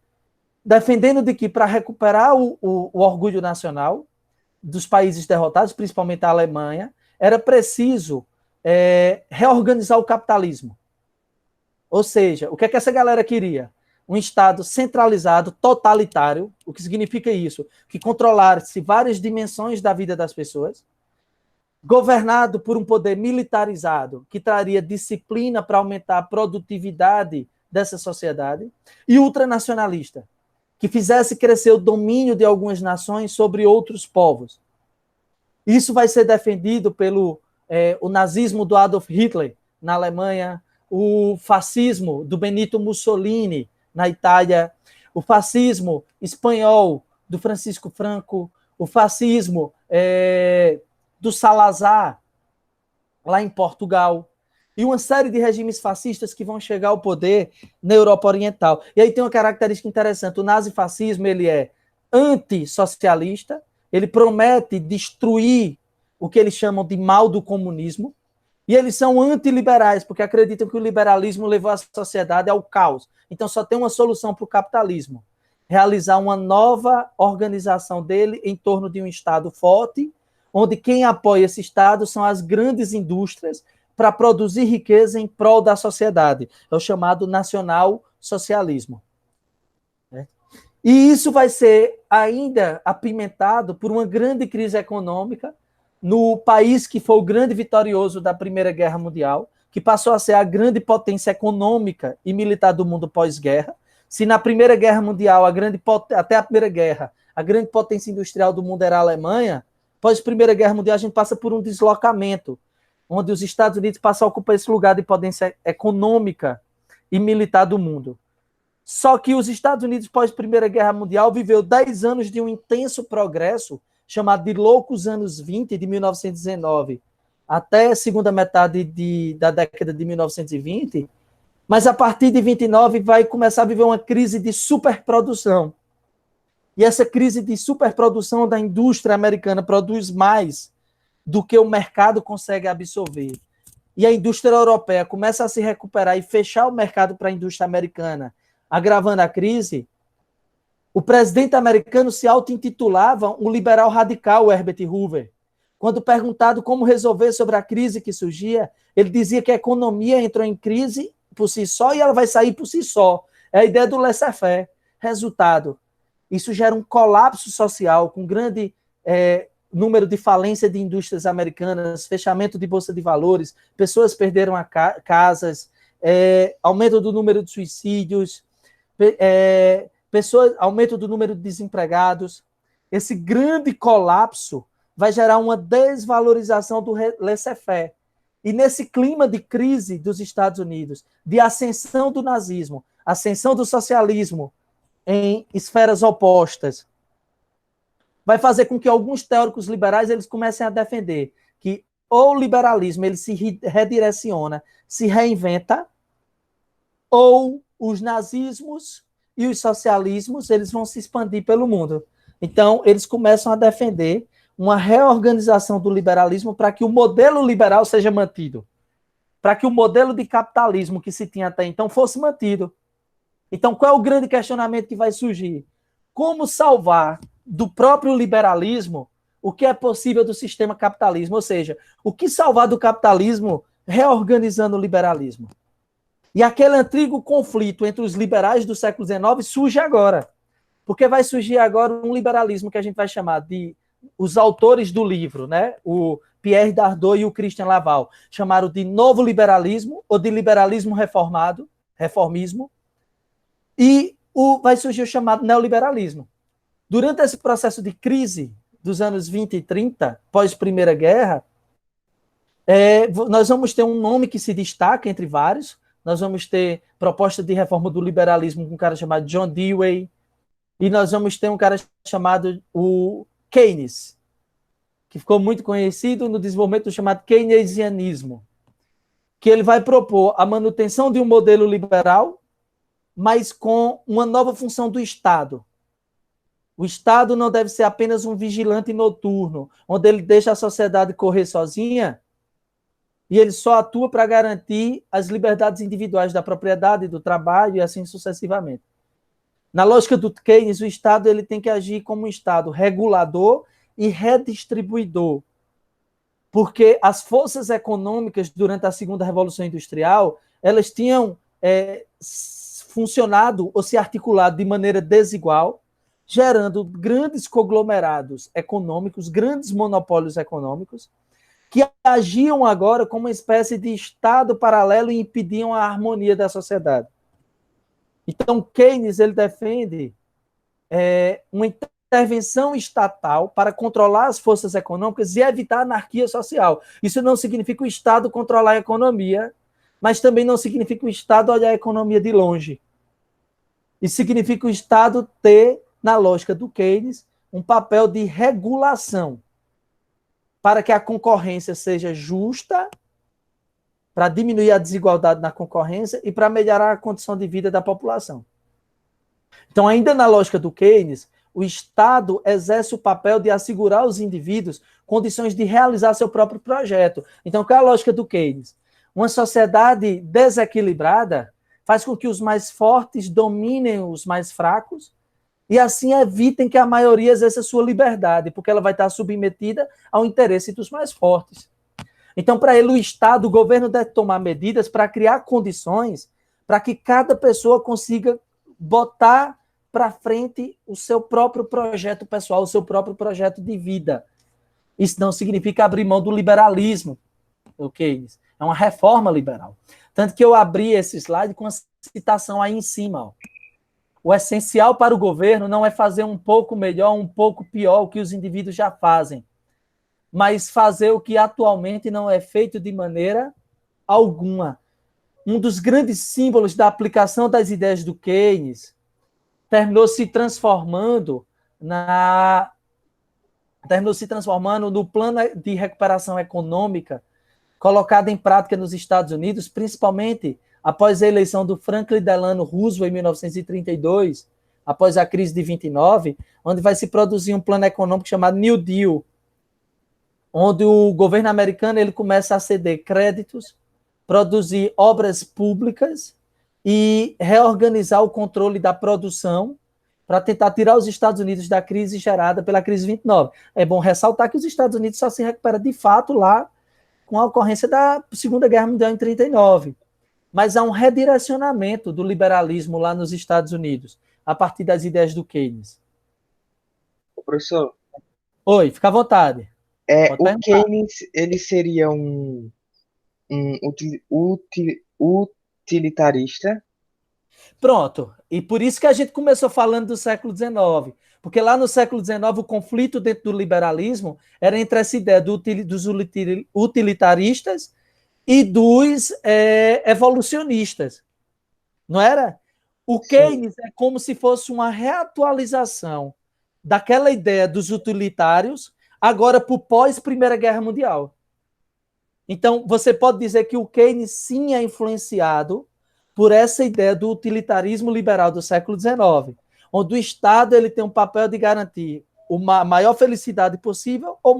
defendendo de que, para recuperar o orgulho nacional dos países derrotados, principalmente a Alemanha, era preciso reorganizar o capitalismo. Ou seja, o que é que essa galera queria? Um Estado centralizado, totalitário. O que significa isso? Que controlasse várias dimensões da vida das pessoas, governado por um poder militarizado, que traria disciplina para aumentar a produtividade dessa sociedade, e ultranacionalista, que fizesse crescer o domínio de algumas nações sobre outros povos. Isso vai ser defendido pelo o nazismo do Adolf Hitler na Alemanha, o fascismo do Benito Mussolini na Itália, o fascismo espanhol do Francisco Franco, o fascismo do Salazar lá em Portugal, e uma série de regimes fascistas que vão chegar ao poder na Europa Oriental. E aí tem uma característica interessante: o nazifascismo, ele é antissocialista, ele promete destruir o que eles chamam de mal do comunismo, e eles são antiliberais, porque acreditam que o liberalismo levou a sociedade ao caos. Então só tem uma solução para o capitalismo: realizar uma nova organização dele em torno de um Estado forte, onde quem apoia esse Estado são as grandes indústrias para produzir riqueza em prol da sociedade. É o chamado nacional-socialismo. E isso vai ser ainda apimentado por uma grande crise econômica no país que foi o grande vitorioso da Primeira Guerra Mundial, que passou a ser a grande potência econômica e militar do mundo pós-guerra. Se na Primeira Guerra Mundial, até a Primeira Guerra, a grande potência industrial do mundo era a Alemanha, pós-Primeira Guerra Mundial a gente passa por um deslocamento, onde os Estados Unidos passam a ocupar esse lugar de potência econômica e militar do mundo. Só que os Estados Unidos, pós-Primeira Guerra Mundial, viveu 10 anos de um intenso progresso, chamado de loucos anos 20, de 1919 até a segunda metade da década de 1920, mas a partir de 29 vai começar a viver uma crise de superprodução. E essa crise de superprodução da indústria americana produz mais do que o mercado consegue absorver. E a indústria europeia começa a se recuperar e fechar o mercado para a indústria americana, agravando a crise. O presidente americano se auto-intitulava um liberal radical, Herbert Hoover. Quando perguntado como resolver sobre a crise que surgia, ele dizia que a economia entrou em crise por si só e ela vai sair por si só. É a ideia do laissez-faire. Resultado: isso gera um colapso social com grande número de falência de indústrias americanas, fechamento de bolsa de valores, pessoas perderam casas, aumento do número de suicídios, aumento do número de desempregados. Esse grande colapso vai gerar uma desvalorização do laissez-faire. E nesse clima de crise dos Estados Unidos, de ascensão do nazismo, ascensão do socialismo em esferas opostas, vai fazer com que alguns teóricos liberais eles comecem a defender que ou o liberalismo ele se redireciona, se reinventa, ou os nazismos e os socialismos eles vão se expandir pelo mundo. Então, eles começam a defender uma reorganização do liberalismo para que o modelo liberal seja mantido, para que o modelo de capitalismo que se tinha até então fosse mantido. Então, qual é o grande questionamento que vai surgir? Como salvar do próprio liberalismo o que é possível do sistema capitalismo? Ou seja, o que salvar do capitalismo reorganizando o liberalismo? E aquele antigo conflito entre os liberais do século XIX surge agora. Porque vai surgir agora um liberalismo que a gente vai chamar de os autores do livro, né? O Pierre Dardot e o Christian Laval chamaram de novo liberalismo ou de liberalismo reformado, reformismo, e vai surgir o chamado neoliberalismo. Durante esse processo de crise dos anos 20 e 30, pós-Primeira Guerra, nós vamos ter um nome que se destaca entre vários. Nós vamos ter proposta de reforma do liberalismo com um cara chamado John Dewey, e nós vamos ter um cara chamado o Keynes, que ficou muito conhecido no desenvolvimento do chamado keynesianismo, que ele vai propor a manutenção de um modelo liberal, mas com uma nova função do Estado. O Estado não deve ser apenas um vigilante noturno, onde ele deixa a sociedade correr sozinha e ele só atua para garantir as liberdades individuais da propriedade, do trabalho e assim sucessivamente. Na lógica do Keynes, o Estado ele tem que agir como um Estado regulador e redistribuidor, porque as forças econômicas durante a Segunda Revolução Industrial, elas tinham funcionado ou se articulado de maneira desigual, gerando grandes conglomerados econômicos, grandes monopólios econômicos, que agiam agora como uma espécie de Estado paralelo e impediam a harmonia da sociedade. Então, Keynes ele defende uma intervenção estatal para controlar as forças econômicas e evitar a anarquia social. Isso não significa o Estado controlar a economia, mas também não significa o Estado olhar a economia de longe. Isso significa o Estado ter, na lógica do Keynes, um papel de regulação para que a concorrência seja justa, para diminuir a desigualdade na concorrência e para melhorar a condição de vida da população. Então, ainda na lógica do Keynes, o Estado exerce o papel de assegurar aos indivíduos condições de realizar seu próprio projeto. Então, qual é a lógica do Keynes? Uma sociedade desequilibrada faz com que os mais fortes dominem os mais fracos e assim evitem que a maioria exerça sua liberdade, porque ela vai estar submetida ao interesse dos mais fortes. Então, para ele, o Estado, o governo deve tomar medidas para criar condições para que cada pessoa consiga botar para frente o seu próprio projeto pessoal, o seu próprio projeto de vida. Isso não significa abrir mão do liberalismo, ok? É uma reforma liberal. Tanto que eu abri esse slide com uma citação aí em cima. Ó. O essencial para o governo não é fazer um pouco melhor, um pouco pior o que os indivíduos já fazem, mas fazer o que atualmente não é feito de maneira alguma. Um dos grandes símbolos da aplicação das ideias do Keynes terminou se transformando no plano de recuperação econômica colocado em prática nos Estados Unidos, principalmente após a eleição do Franklin Delano Roosevelt em 1932, após a crise de 29, onde vai se produzir um plano econômico chamado New Deal, onde o governo americano ele começa a ceder créditos, produzir obras públicas e reorganizar o controle da produção para tentar tirar os Estados Unidos da crise gerada pela crise de 29. É bom ressaltar que os Estados Unidos só se recupera de fato lá com a ocorrência da Segunda Guerra Mundial em 39. Mas há um redirecionamento do liberalismo lá nos Estados Unidos, a partir das ideias do Keynes. Professor, Oi, fica à vontade. O Keynes ele seria um utilitarista? Pronto. E por isso que a gente começou falando do século XIX. Porque lá no século XIX, o conflito dentro do liberalismo era entre essa ideia dos utilitaristas e dos evolucionistas. Não era? O Keynes é como se fosse uma reatualização daquela ideia dos utilitários agora para o pós-Primeira Guerra Mundial. Então, você pode dizer que o Keynes sim é influenciado por essa ideia do utilitarismo liberal do século XIX, onde o Estado ele tem um papel de garantir a maior felicidade possível ou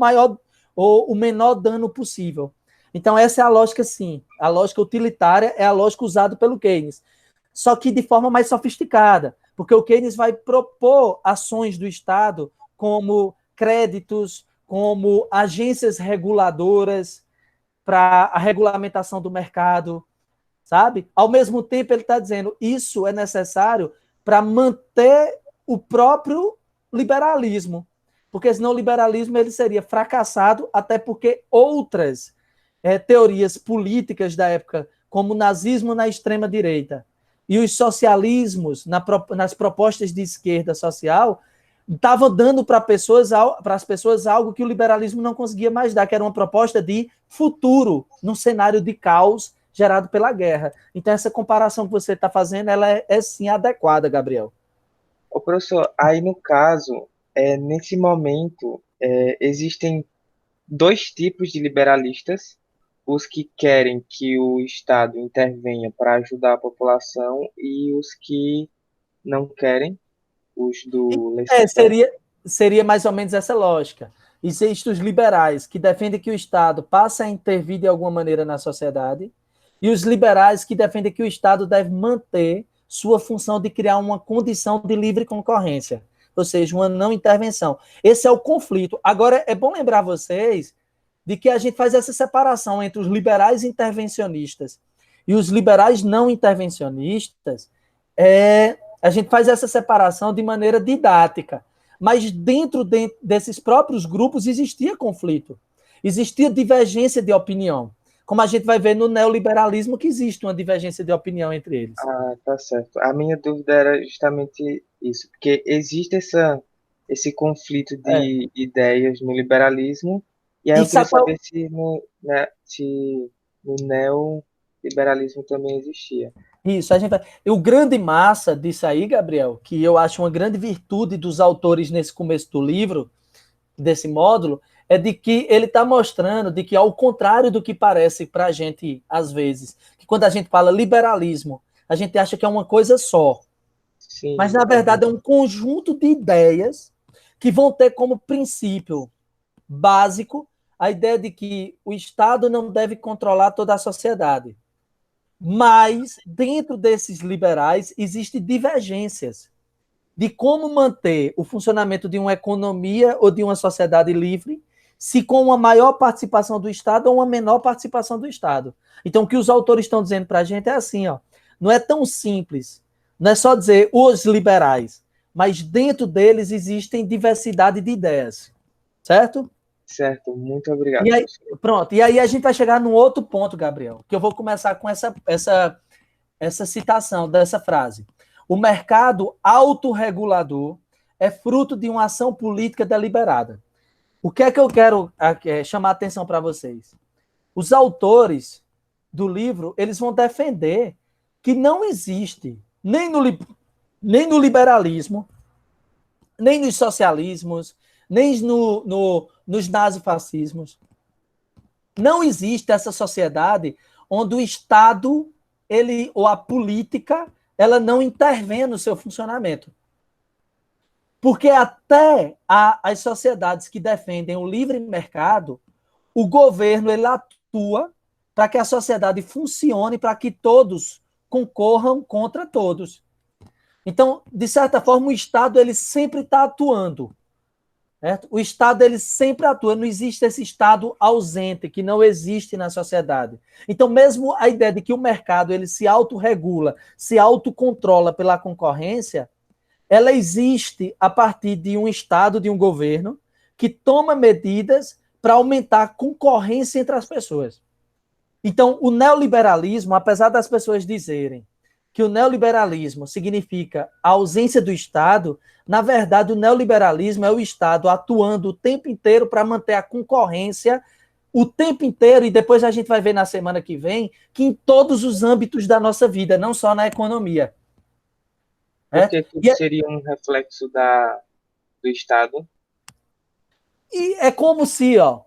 o menor dano possível. Então, essa é a lógica, sim. A lógica utilitária é a lógica usada pelo Keynes, só que de forma mais sofisticada, porque o Keynes vai propor ações do Estado como créditos, como agências reguladoras para a regulamentação do mercado, sabe? Ao mesmo tempo, ele está dizendo isso é necessário para manter o próprio liberalismo. porque senão o liberalismo ele seria fracassado, até porque outras teorias políticas da época, como o nazismo na extrema-direita e os socialismos nas propostas de esquerda social, estavam dando para as pessoas algo que o liberalismo não conseguia mais dar, que era uma proposta de futuro num cenário de caos gerado pela guerra. Então, essa comparação que você está fazendo, ela é sim adequada, Gabriel. Ô, professor, aí no caso, nesse momento, existem dois tipos de liberalistas, os que querem que o Estado intervenha para ajudar a população e os que não querem, os do laissez-faire. Seria mais ou menos essa lógica. Existem os liberais, que defendem que o Estado passe a intervir de alguma maneira na sociedade, e os liberais que defendem que o Estado deve manter sua função de criar uma condição de livre concorrência, ou seja, uma não intervenção. Esse é o conflito. Agora, é bom lembrar vocês de que a gente faz essa separação entre os liberais intervencionistas e os liberais não intervencionistas. A gente faz essa separação de maneira didática, mas dentro desses próprios grupos existia conflito, existia divergência de opinião, como a gente vai ver no neoliberalismo que existe uma divergência de opinião entre eles. Ah, tá certo. A minha dúvida era justamente isso, porque existe esse conflito É. de ideias no liberalismo, e aí E eu queria sabe qual, saber se no neoliberalismo também existia. Isso, a gente vai. E o grande massa disso aí, Gabriel, que eu acho uma grande virtude dos autores nesse começo do livro, desse módulo, é de que ele está mostrando de que, ao contrário do que parece para a gente, às vezes, que quando a gente fala liberalismo, a gente acha que é uma coisa só. Mas, Sim, na verdade, é um conjunto de ideias que vão ter como princípio básico a ideia de que o Estado não deve controlar toda a sociedade. Mas, dentro desses liberais, existem divergências de como manter o funcionamento de uma economia ou de uma sociedade livre, se com uma maior participação do Estado ou uma menor participação do Estado. Então, o que os autores estão dizendo para a gente é assim, ó, não é tão simples, não é só dizer os liberais, mas dentro deles existem diversidade de ideias, certo? certo. Muito obrigado, E aí, professor. pronto, e aí a gente vai chegar num outro ponto, Gabriel, que eu vou começar com essa citação dessa frase. O mercado autorregulador é fruto de uma ação política deliberada. O que é que eu quero chamar a atenção para vocês? Os autores do livro, eles vão defender que não existe, nem no liberalismo, nem nos socialismos, nem nos nazifascismos, não existe essa sociedade onde o Estado, ou a política, ela não intervém no seu funcionamento. Porque até as sociedades que defendem o livre mercado, o governo ele atua para que a sociedade funcione, para que todos concorram contra todos. Então, de certa forma, o Estado ele sempre está atuando. Certo? O Estado ele sempre atua, não existe esse Estado ausente que não existe na sociedade. Então, mesmo a ideia de que o mercado ele se autorregula, se autocontrola pela concorrência, ela existe a partir de um Estado, de um governo, que toma medidas para aumentar a concorrência entre as pessoas. Então, o neoliberalismo, apesar das pessoas dizerem que o neoliberalismo significa a ausência do Estado, na verdade, o neoliberalismo é o Estado atuando o tempo inteiro para manter a concorrência o tempo inteiro, e depois a gente vai ver na semana que vem, que em todos os âmbitos da nossa vida, não só na economia. Porque tudo seria um reflexo do Estado. E é como se, ó,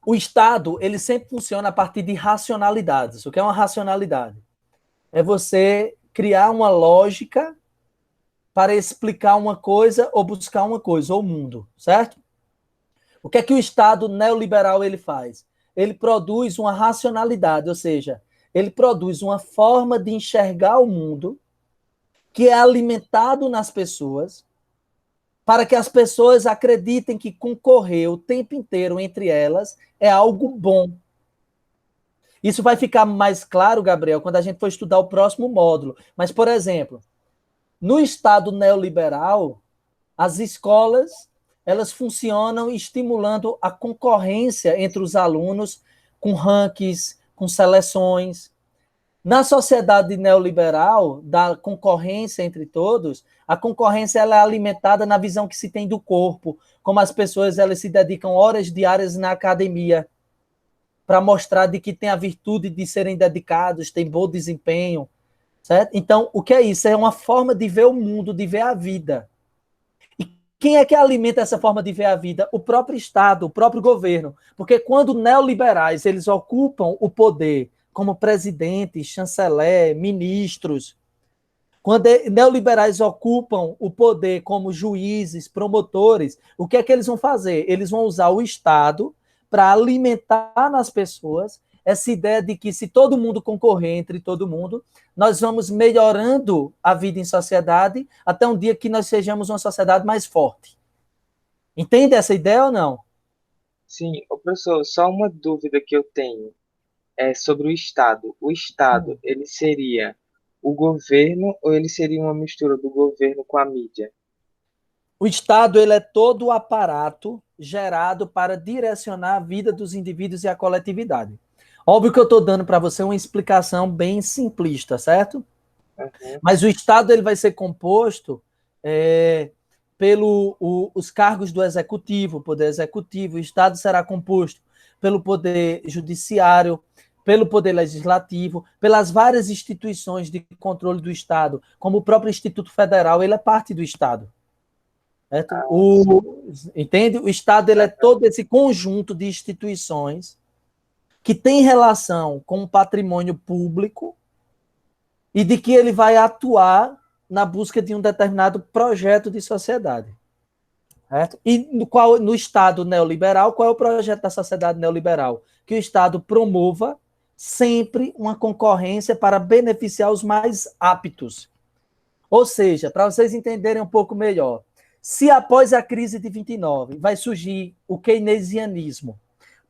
o Estado, ele sempre funciona a partir de racionalidades. O que é uma racionalidade? É você criar uma lógica para explicar uma coisa ou buscar uma coisa, ou o mundo, certo? O que é que o Estado neoliberal ele faz? Ele produz uma racionalidade, ou seja, ele produz uma forma de enxergar o mundo que é alimentado nas pessoas para que as pessoas acreditem que concorrer o tempo inteiro entre elas é algo bom. Isso vai ficar mais claro, Gabriel, quando a gente for estudar o próximo módulo. Mas, por exemplo, no Estado neoliberal, as escolas, elas funcionam estimulando a concorrência entre os alunos com rankings, com seleções. Na sociedade neoliberal, da concorrência entre todos, a concorrência ela é alimentada na visão que se tem do corpo, como as pessoas elas se dedicam horas diárias na academia para mostrar de que tem a virtude de serem dedicados, tem bom desempenho, certo? Então, o que é isso? É uma forma de ver o mundo, de ver a vida. E quem é que alimenta essa forma de ver a vida? O próprio Estado, o próprio governo. Porque quando neoliberais eles ocupam o poder como presidente, chanceler, ministros, quando neoliberais ocupam o poder como juízes, promotores, o que é que eles vão fazer? Eles vão usar o Estado para alimentar nas pessoas essa ideia de que se todo mundo concorrer entre todo mundo, nós vamos melhorando a vida em sociedade até um dia que nós sejamos uma sociedade mais forte. Entende essa ideia ou não? Sim, ô professor, só uma dúvida que eu tenho é sobre o Estado. O Estado, ele seria o governo ou ele seria uma mistura do governo com a mídia? O Estado ele é todo o aparato gerado para direcionar a vida dos indivíduos e a coletividade. Óbvio que eu estou dando para você uma explicação bem simplista, certo? Uhum. Mas o Estado ele vai ser composto os cargos do Executivo, Poder Executivo. O Estado será composto pelo Poder Judiciário, pelo Poder Legislativo, pelas várias instituições de controle do Estado, como o próprio Instituto Federal, ele é parte do Estado. Certo? Entende? O Estado ele é todo esse conjunto de instituições que tem relação com o patrimônio público e de que ele vai atuar na busca de um determinado projeto de sociedade. Certo? E no Estado neoliberal, qual é o projeto da sociedade neoliberal? Que o Estado promova sempre uma concorrência para beneficiar os mais aptos. Ou seja, para vocês entenderem um pouco melhor, se após a crise de 29 vai surgir o keynesianismo,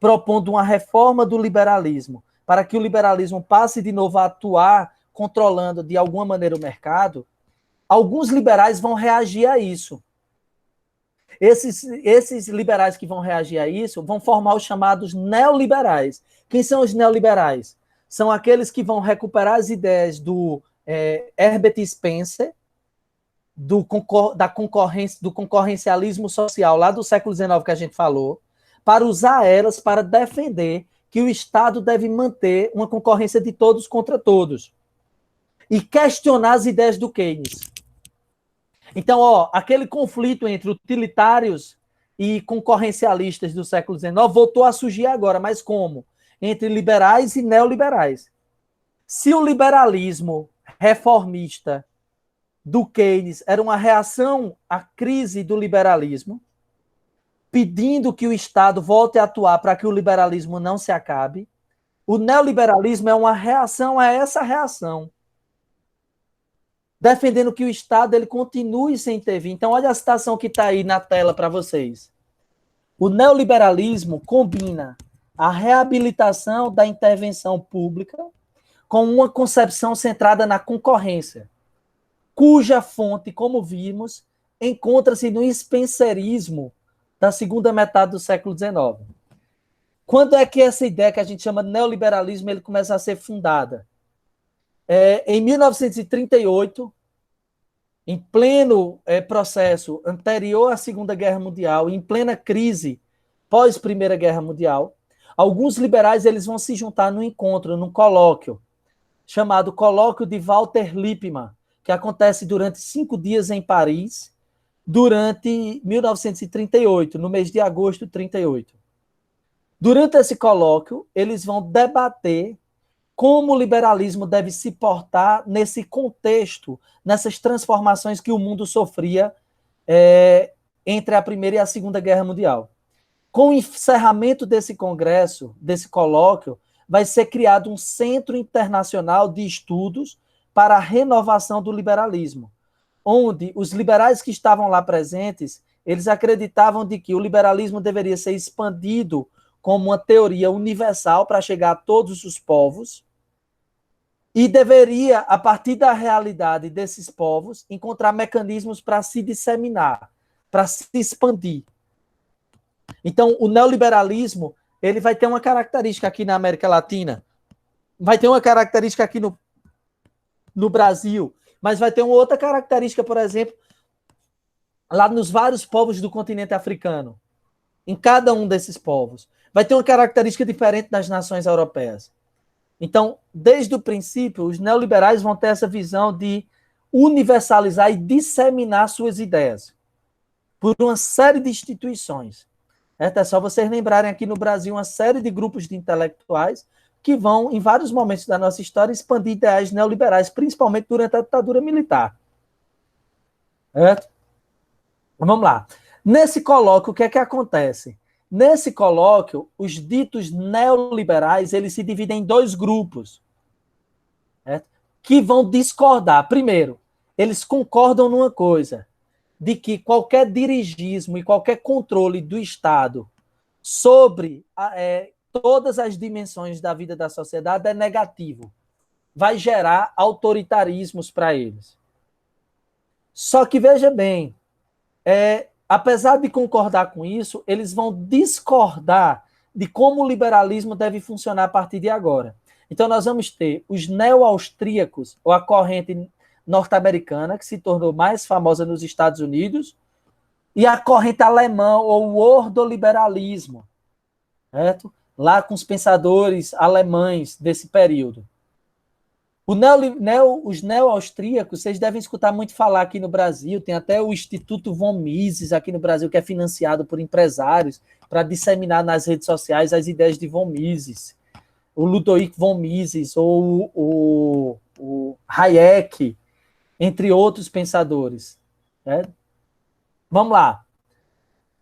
propondo uma reforma do liberalismo, para que o liberalismo passe de novo a atuar controlando de alguma maneira o mercado, alguns liberais vão reagir a isso. Esses liberais que vão reagir a isso vão formar os chamados neoliberais. Quem são os neoliberais? São aqueles que vão recuperar as ideias do Herbert Spencer, do concorrencialismo social lá do século XIX que a gente falou, para usar elas para defender que o Estado deve manter uma concorrência de todos contra todos e questionar as ideias do Keynes. Então, aquele conflito entre utilitários e concorrencialistas do século XIX voltou a surgir agora, mas como? Entre liberais e neoliberais. Se o liberalismo reformista do Keynes era uma reação à crise do liberalismo, pedindo que o Estado volte a atuar para que o liberalismo não se acabe, o neoliberalismo é uma reação a essa reação, defendendo que o Estado ele continue sem intervir. Então, olha a citação que está aí na tela para vocês. O neoliberalismo combina a reabilitação da intervenção pública com uma concepção centrada na concorrência, cuja fonte, como vimos, encontra-se no spencerismo da segunda metade do século XIX. Quando é que essa ideia que a gente chama de neoliberalismo ele começa a ser fundada? Em 1938, em pleno processo anterior à Segunda Guerra Mundial, em plena crise pós-Primeira Guerra Mundial, alguns liberais eles vão se juntar num encontro, num colóquio, chamado Colóquio de Walter Lippmann, que acontece durante 5 dias em Paris, durante 1938, no mês de agosto de 38. Durante esse colóquio, eles vão debater como o liberalismo deve se portar nesse contexto, nessas transformações que o mundo sofria entre a Primeira e a Segunda Guerra Mundial. Com o encerramento desse congresso, desse colóquio, vai ser criado um Centro Internacional de Estudos para a Renovação do Liberalismo, onde os liberais que estavam lá presentes, eles acreditavam de que o liberalismo deveria ser expandido como uma teoria universal para chegar a todos os povos e deveria, a partir da realidade desses povos, encontrar mecanismos para se disseminar, para se expandir. Então, o neoliberalismo, ele vai ter uma característica aqui na América Latina, vai ter uma característica aqui no Brasil, mas vai ter uma outra característica, por exemplo, lá nos vários povos do continente africano. Em cada um desses povos. Vai ter uma característica diferente das nações europeias. Então, desde o princípio, os neoliberais vão ter essa visão de universalizar e disseminar suas ideias por uma série de instituições. É só vocês lembrarem aqui no Brasil uma série de grupos de intelectuais que vão, em vários momentos da nossa história, expandir ideais neoliberais, principalmente durante a ditadura militar. Certo? Vamos lá. Nesse colóquio, o que é que acontece? Nesse colóquio, os ditos neoliberais, eles se dividem em dois grupos, certo? Que vão discordar. Primeiro, eles concordam numa coisa, de que qualquer dirigismo e qualquer controle do Estado sobre todas as dimensões da vida da sociedade é negativo. Vai gerar autoritarismos para eles. Só que, veja bem, apesar de concordar com isso, eles vão discordar de como o liberalismo deve funcionar a partir de agora. Então, nós vamos ter os neo-austríacos, ou a corrente norte-americana, que se tornou mais famosa nos Estados Unidos, e a corrente alemã, ou o ordoliberalismo, certo? Lá com os pensadores alemães desse período. Os neo-austríacos, vocês devem escutar muito falar aqui no Brasil, tem até o Instituto von Mises aqui no Brasil, que é financiado por empresários para disseminar nas redes sociais as ideias de von Mises. O Ludwig von Mises, ou o Hayek, entre outros pensadores. Né? Vamos lá.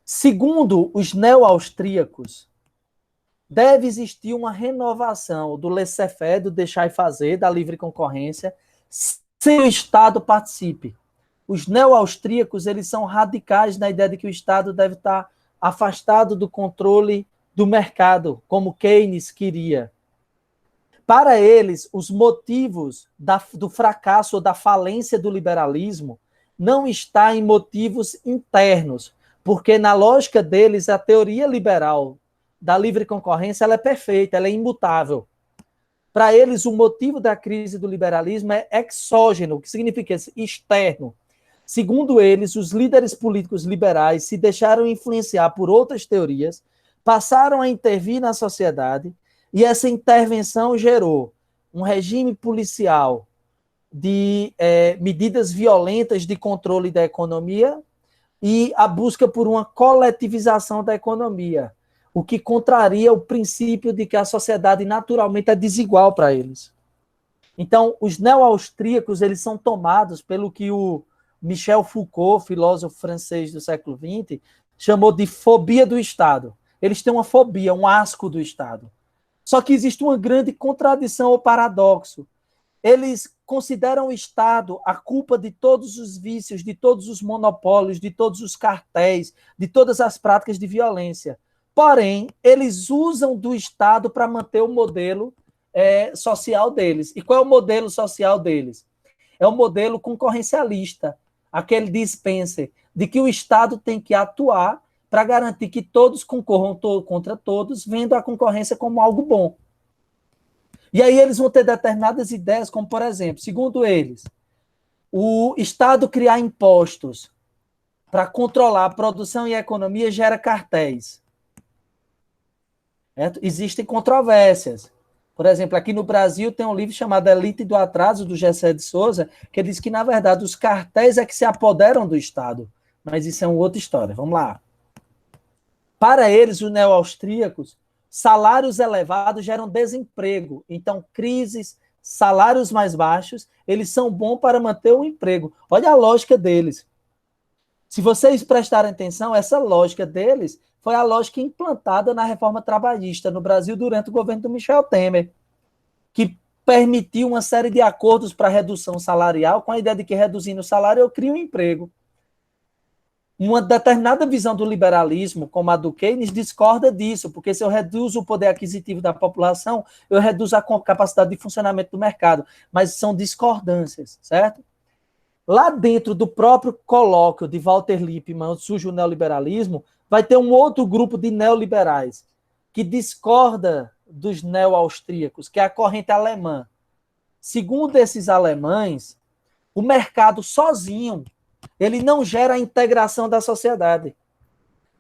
Segundo os neo-austríacos, deve existir uma renovação do laissez-faire, do deixar e fazer, da livre concorrência, sem o Estado participe. Os neo-austríacos, eles são radicais na ideia de que o Estado deve estar afastado do controle do mercado, como Keynes queria. Para eles, os motivos do fracasso ou da falência do liberalismo não está em motivos internos, porque na lógica deles, a teoria liberal da livre concorrência ela é perfeita, ela é imutável. Para eles, o motivo da crise do liberalismo é exógeno, o que significa externo. Segundo eles, os líderes políticos liberais se deixaram influenciar por outras teorias, passaram a intervir na sociedade, e essa intervenção gerou um regime policial de medidas violentas de controle da economia e a busca por uma coletivização da economia, o que contraria o princípio de que a sociedade naturalmente é desigual para eles. Então, os neo-austríacos, eles são tomados pelo que o Michel Foucault, filósofo francês do século XX, chamou de fobia do Estado. Eles têm uma fobia, um asco do Estado. Só que existe uma grande contradição ou paradoxo. Eles consideram o Estado a culpa de todos os vícios, de todos os monopólios, de todos os cartéis, de todas as práticas de violência. Porém, eles usam do Estado para manter o modelo social deles. E qual é o modelo social deles? É o modelo concorrencialista, aquele de Spencer, de que o Estado tem que atuar para garantir que todos concorram contra todos, vendo a concorrência como algo bom. E aí eles vão ter determinadas ideias, como, por exemplo, segundo eles, o Estado criar impostos para controlar a produção e a economia gera cartéis. Certo? Existem controvérsias. Por exemplo, aqui no Brasil tem um livro chamado Elite do Atraso, do Gessé de Souza, que diz que, na verdade, os cartéis é que se apoderam do Estado. Mas isso é uma outra história. Vamos lá. Para eles, os neo-austríacos, salários elevados geram desemprego. Então, crises, salários mais baixos, eles são bons para manter o emprego. Olha a lógica deles. Se vocês prestarem atenção, essa lógica deles foi a lógica implantada na reforma trabalhista no Brasil durante o governo do Michel Temer, que permitiu uma série de acordos para redução salarial, com a ideia de que reduzindo o salário eu crio um emprego. Uma determinada visão do liberalismo, como a do Keynes, discorda disso, porque se eu reduzo o poder aquisitivo da população, eu reduzo a capacidade de funcionamento do mercado. Mas são discordâncias, certo? Lá dentro do próprio colóquio de Walter Lippmann, onde surge o neoliberalismo, vai ter um outro grupo de neoliberais que discorda dos neo-austríacos, que é a corrente alemã. Segundo esses alemães, o mercado sozinho, ele não gera a integração da sociedade.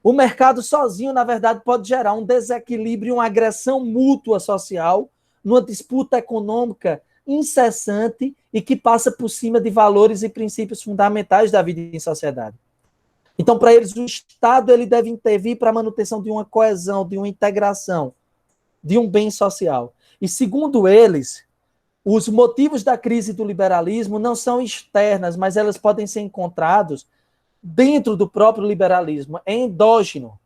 O mercado sozinho, na verdade, pode gerar um desequilíbrio, uma agressão mútua social, numa disputa econômica incessante e que passa por cima de valores e princípios fundamentais da vida em sociedade. Então, para eles, o Estado ele deve intervir para a manutenção de uma coesão, de uma integração, de um bem social. E, segundo eles, os motivos da crise do liberalismo não são externas, mas elas podem ser encontrados dentro do próprio liberalismo, é endógeno.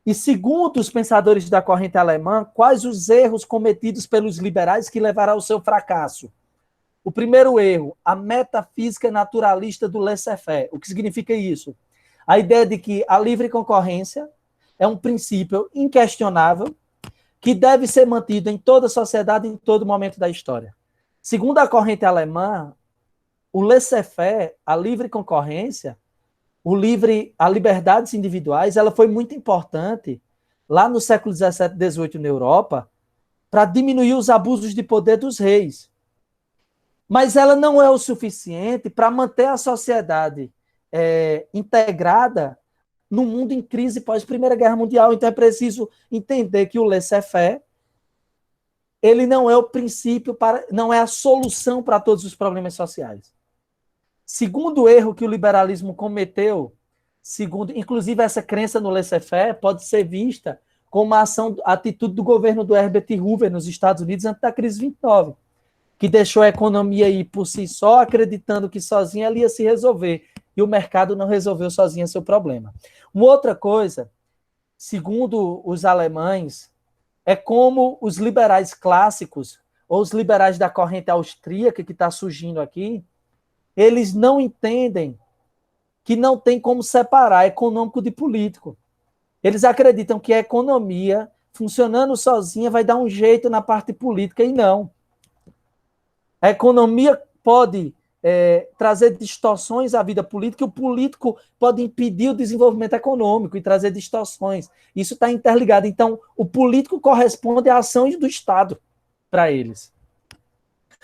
E segundo os pensadores da corrente alemã, quais os erros cometidos pelos liberais que levaram ao seu fracasso? O primeiro erro, a metafísica naturalista do laissez-faire. O que significa isso? A ideia de que a livre concorrência é um princípio inquestionável que deve ser mantido em toda a sociedade, em todo momento da história. Segundo a corrente alemã, o laissez-faire, a livre concorrência, a liberdades individuais, ela foi muito importante lá no século XVII e XVIII na Europa para diminuir os abusos de poder dos reis. Mas ela não é o suficiente para manter a sociedade integrada num mundo em crise pós-Primeira Guerra Mundial. Então é preciso entender que o laissez-faire ele não é o princípio, não é a solução para todos os problemas sociais. Segundo erro que o liberalismo cometeu, inclusive essa crença no laissez-faire pode ser vista como a atitude do governo do Herbert Hoover nos Estados Unidos antes da crise de 29, que deixou a economia ir por si só, acreditando que sozinha ela ia se resolver, e o mercado não resolveu sozinha seu problema. Uma outra coisa, segundo os alemães, é como os liberais clássicos, ou os liberais da corrente austríaca que está surgindo aqui, eles não entendem que não tem como separar econômico de político. Eles acreditam que a economia, funcionando sozinha, vai dar um jeito na parte política, e não. A economia pode trazer distorções à vida política, e o político pode impedir o desenvolvimento econômico e trazer distorções. Isso está interligado. Então, o político corresponde à ação do Estado para eles.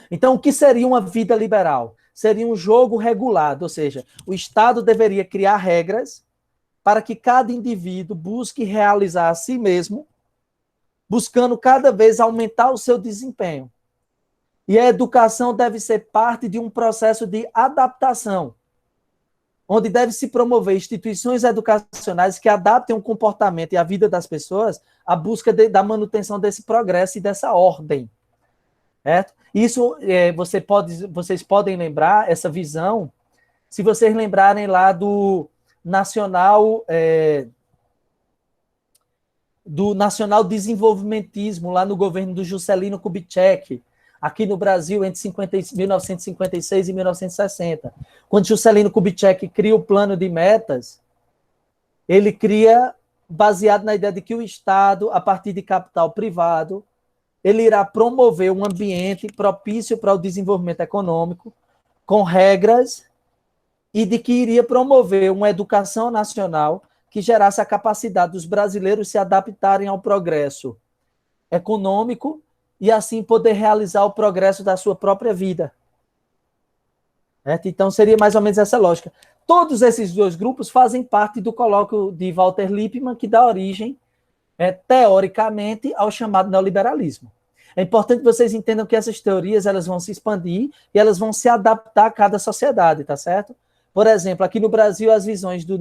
Então, o que seria uma vida liberal? Seria um jogo regulado, ou seja, o Estado deveria criar regras para que cada indivíduo busque realizar a si mesmo, buscando cada vez aumentar o seu desempenho. E a educação deve ser parte de um processo de adaptação, onde deve se promover instituições educacionais que adaptem o comportamento e a vida das pessoas à busca da manutenção desse progresso e dessa ordem. Certo? Isso vocês podem lembrar, essa visão, se vocês lembrarem lá do nacional desenvolvimentismo, lá no governo do Juscelino Kubitschek, aqui no Brasil, entre 1956 e 1960. Quando Juscelino Kubitschek cria o plano de metas, ele cria baseado na ideia de que o Estado, a partir de capital privado, ele irá promover um ambiente propício para o desenvolvimento econômico, com regras, e de que iria promover uma educação nacional que gerasse a capacidade dos brasileiros se adaptarem ao progresso econômico e assim poder realizar o progresso da sua própria vida. Então seria mais ou menos essa lógica. Todos esses dois grupos fazem parte do colóquio de Walter Lippmann, que dá origem teoricamente, ao chamado neoliberalismo. É importante que vocês entendam que essas teorias elas vão se expandir e elas vão se adaptar a cada sociedade, tá certo? Por exemplo, aqui no Brasil, as visões do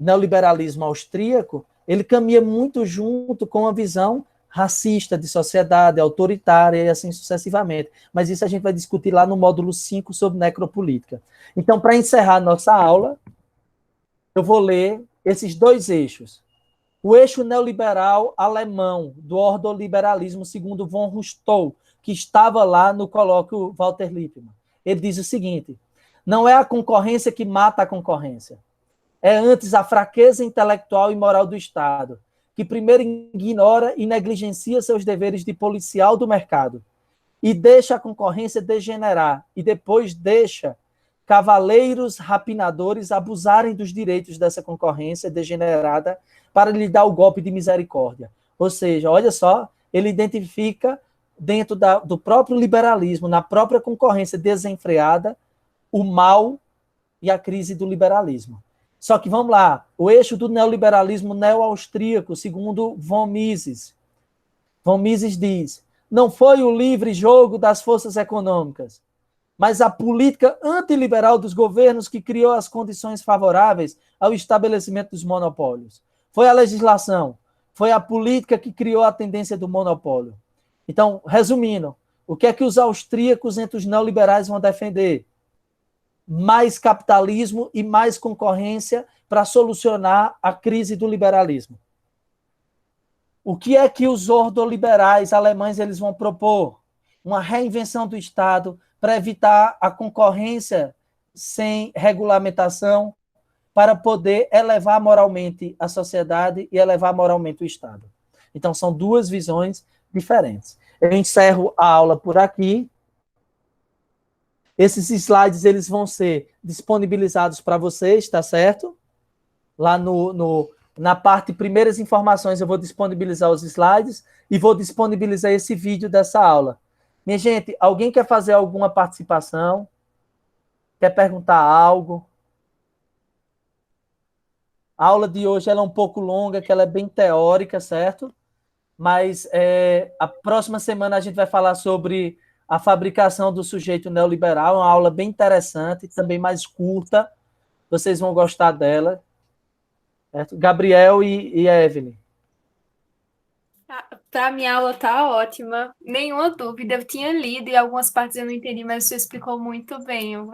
neoliberalismo austríaco, ele caminha muito junto com a visão racista de sociedade, autoritária e assim sucessivamente. Mas isso a gente vai discutir lá no módulo 5 sobre necropolítica. Então, para encerrar nossa aula, eu vou ler esses dois eixos. O eixo neoliberal alemão, do ordoliberalismo, segundo von Rostow, que estava lá no colóquio Walter Lippmann. Ele diz o seguinte: não é a concorrência que mata a concorrência. É antes a fraqueza intelectual e moral do Estado, que primeiro ignora e negligencia seus deveres de policial do mercado, e deixa a concorrência degenerar, e depois deixa cavaleiros rapinadores abusarem dos direitos dessa concorrência degenerada para lhe dar o golpe de misericórdia. Ou seja, olha só, ele identifica dentro do próprio liberalismo, na própria concorrência desenfreada, o mal e a crise do liberalismo. Só que vamos lá, o eixo do neoliberalismo neo-austríaco, segundo von Mises. Von Mises diz: não foi o livre jogo das forças econômicas, mas a política antiliberal dos governos que criou as condições favoráveis ao estabelecimento dos monopólios. Foi a legislação, foi a política que criou a tendência do monopólio. Então, resumindo, o que é que os austríacos entre os neoliberais vão defender? Mais capitalismo e mais concorrência para solucionar a crise do liberalismo. O que é que os ordoliberais alemães eles vão propor? Uma reinvenção do Estado para evitar a concorrência sem regulamentação, para poder elevar moralmente a sociedade e elevar moralmente o Estado. Então, são duas visões diferentes. Eu encerro a aula por aqui. Esses slides eles vão ser disponibilizados para vocês, tá certo? Lá na parte primeiras informações eu vou disponibilizar os slides e vou disponibilizar esse vídeo dessa aula. Minha gente, alguém quer fazer alguma participação? Quer perguntar algo? A aula de hoje ela é um pouco longa, que ela é bem teórica, certo? Mas a próxima semana a gente vai falar sobre a fabricação do sujeito neoliberal, uma aula bem interessante, também mais curta. Vocês vão gostar dela. Certo? Gabriel e Evelyn. Para mim, a aula tá ótima. Nenhuma dúvida. Eu tinha lido e algumas partes eu não entendi, mas você explicou muito bem. Eu